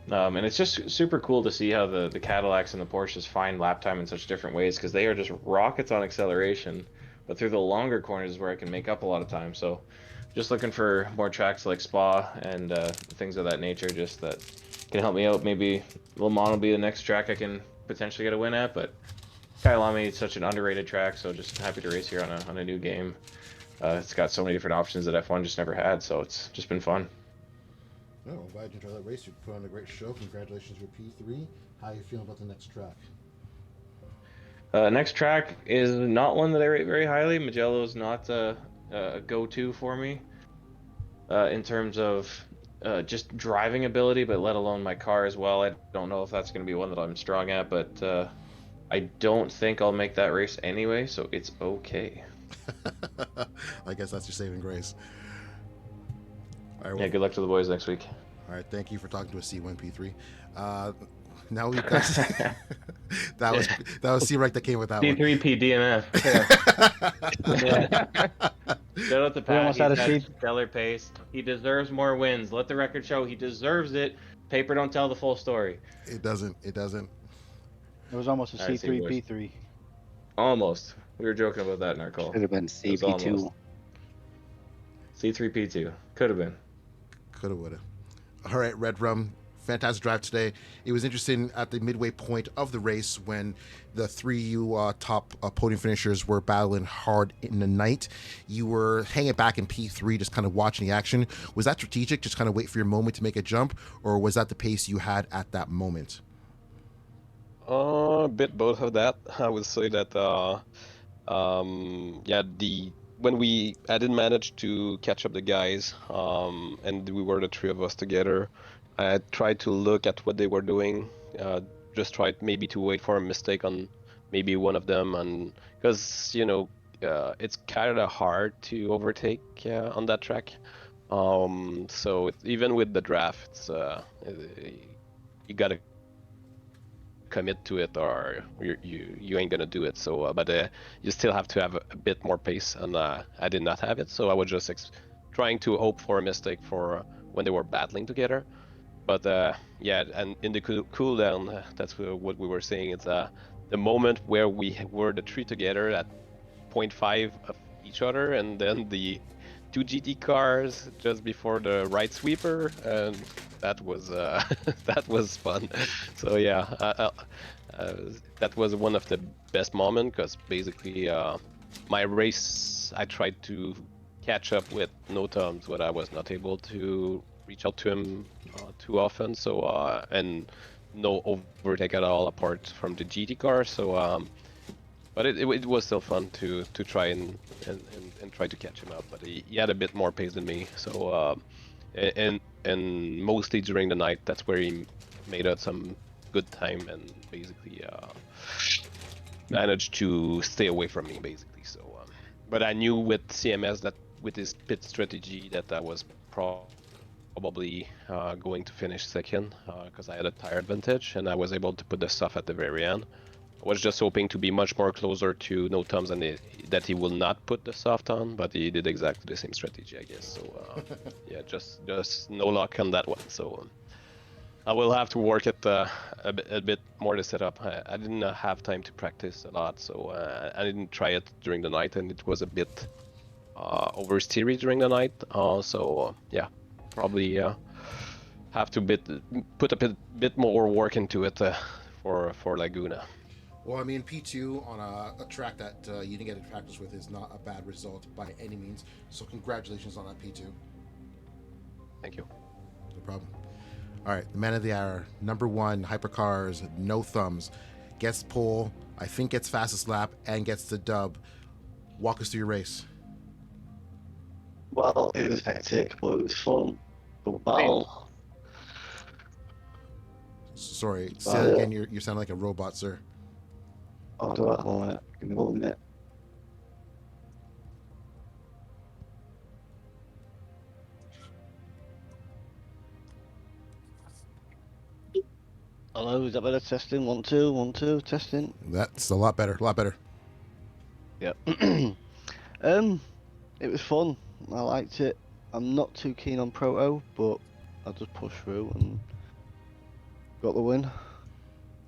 And it's just super cool to see how the Cadillacs and the Porsches find lap time in such different ways, because they are just rockets on acceleration, but through the longer corners is where I can make up a lot of time. So just looking for more tracks like Spa and things of that nature, just that can help me out. Maybe Le Mans will be the next track I can potentially get a win at, but Kyalami is such an underrated track, so just happy to race here on a new game. It's got so many different options that F1 just never had, so it's just been fun. Oh, I'm glad you enjoyed that race. You put on a great show. Congratulations for P3. How are you feeling about the next track? Next track is not one that I rate very highly. Magello is not a go-to for me in terms of just driving ability, but let alone my car as well. I don't know if that's going to be one that I'm strong at, but I don't think I'll make that race anyway, so it's okay. I guess that's your saving grace. All right, Yeah, good luck to the boys next week. all right, thank you for talking to a C1P3. Now we've got that was C-Rec that came with that one. C3P DNF. Shout out to We Pat. almost He's had a got seat. stellar pace. He deserves more wins. Let the record show he deserves it. Paper don't tell the full story. It doesn't. It doesn't. It was almost a All right, see you, boys. C3P3. Almost. We were joking about that in our call. Should have been It was CP2. almost. C3P2. Could have been. Coulda, woulda. All right, Red Rum. Fantastic drive today. It was interesting at the midway point of the race when the three you top podium finishers were battling hard in the night. You were hanging back in P3, just kind of watching the action. Was that strategic? Just kind of wait for your moment to make a jump, or was that the pace you had at that moment? A bit both of that. I would say that yeah, I didn't manage to catch up the guys, and we were the three of us together. I tried to look at what they were doing, just tried maybe to wait for a mistake on maybe one of them, and because it's kind of hard to overtake on that track. So even with the draft, it's you gotta commit to it or you ain't gonna do it. So but you still have to have a bit more pace, and I did not have it, so I was just trying to hope for a mistake for when they were battling together. But yeah, and in the cool down, that's what we were saying. It's the moment where we were the three together at 0.5 of each other, and then the two GT cars just before the right sweeper, and that was that was fun. So yeah, that was one of the best moments, because basically my race I tried to catch up with No Thumbs, but I was not able to reach out to him too often. So and no overtake at all apart from the GT car. So but it was still fun to try and try to catch him up. But he had a bit more pace than me. So and mostly during the night, that's where he made out some good time and basically managed to stay away from me basically. So but I knew with CMS that with his pit strategy that I was probably going to finish second, because I had a tire advantage and I was able to put the stuff at the very end. I was just hoping to be much more closer to No Thumbs and that he will not put the soft on, but he did exactly the same strategy, I guess. So yeah, just no luck on that one. So I will have to work at a bit more to set up. I didn't have time to practice a lot, so I didn't try it during the night, and it was a bit oversteery during the night. So yeah, probably have to put a bit more work into it for Laguna. Well, I mean, P2 on a track that you didn't get to practice with is not a bad result by any means. So congratulations on that, P2. Thank you. No problem. All right, the man of the hour, number one, Hypercars, No Thumbs, gets pole, I think gets fastest lap, and gets the dub. Walk us through your race. Well, it was hectic, but it was fun. Good battle. Sorry, say that again. You sound like a robot, sir. I'll do it all right. Give me 1 minute. Hello, is that better? Testing, 1 2 1 2 testing. That's a lot better. A lot better. Yep. It was fun. I liked it. I'm not too keen on Proto, but I just pushed through and got the win.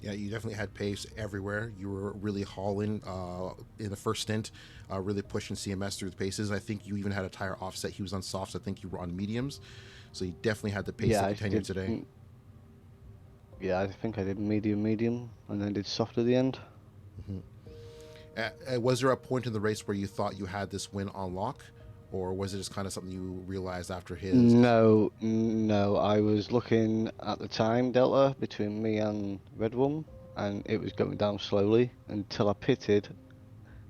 Yeah, you definitely had pace everywhere. You were really hauling in the first stint, really pushing CMS through the paces. I think you even had a tire offset. He was on softs. I think you were on mediums. So you definitely had the pace to continue today. Yeah, I think I did medium, and then did soft at the end. Mm-hmm. Was there a point in the race where you thought you had this win on lock? Or was it just kind of something you realized after his? No. I was looking at the time delta between me and Red One, and it was going down slowly until I pitted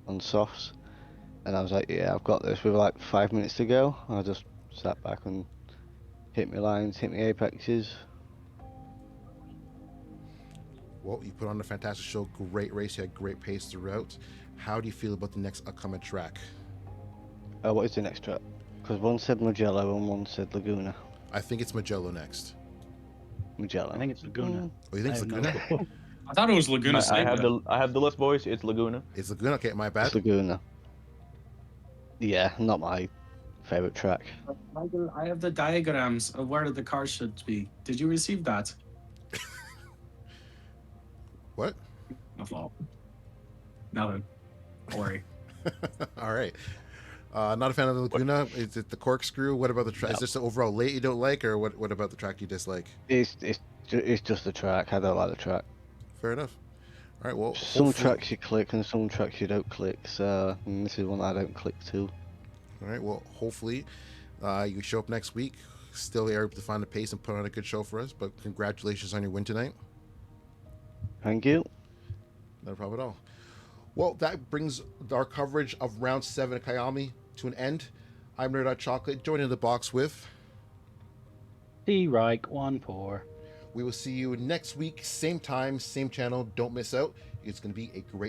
on softs, and I was like, "Yeah, I've got this." With like 5 minutes to go, I just sat back and hit my lines, hit my apexes. Well, you put on a fantastic show. Great race. You had great pace throughout. How do you feel about the next upcoming track? What is the next track? Because one said Mugello and one said Laguna. I think it's Magello next. Mugello. I think it's Laguna. Oh, you think I it's have no Laguna? clue. I thought it was Laguna I Seca. have the list, boys. It's Laguna. It's Laguna. Okay, my bad. It's Laguna. Yeah, not my favorite track. I have the diagrams of where the car should be. Did you receive that? What? My fault. Nothing. Don't worry. All right. Not a fan of the Laguna. Is it the corkscrew? What about the track? Is this the overall late you don't like, or what about the track you dislike? It's just the track. I don't like the track. Fair enough. All right. Well, Some hopefully- tracks you click and some tracks you don't click. So this is one I don't click to. All right. Well, hopefully, you show up next week. Still able to find a pace and put on a good show for us. But congratulations on your win tonight. Thank you. Not a problem at all. Well, that brings our coverage of round 7 at Kyalami to an end. I'm Nerd Out Chocolate. Joining the box with. T. Reich 1-4. We will see you next week, same time, same channel. Don't miss out. It's going to be a great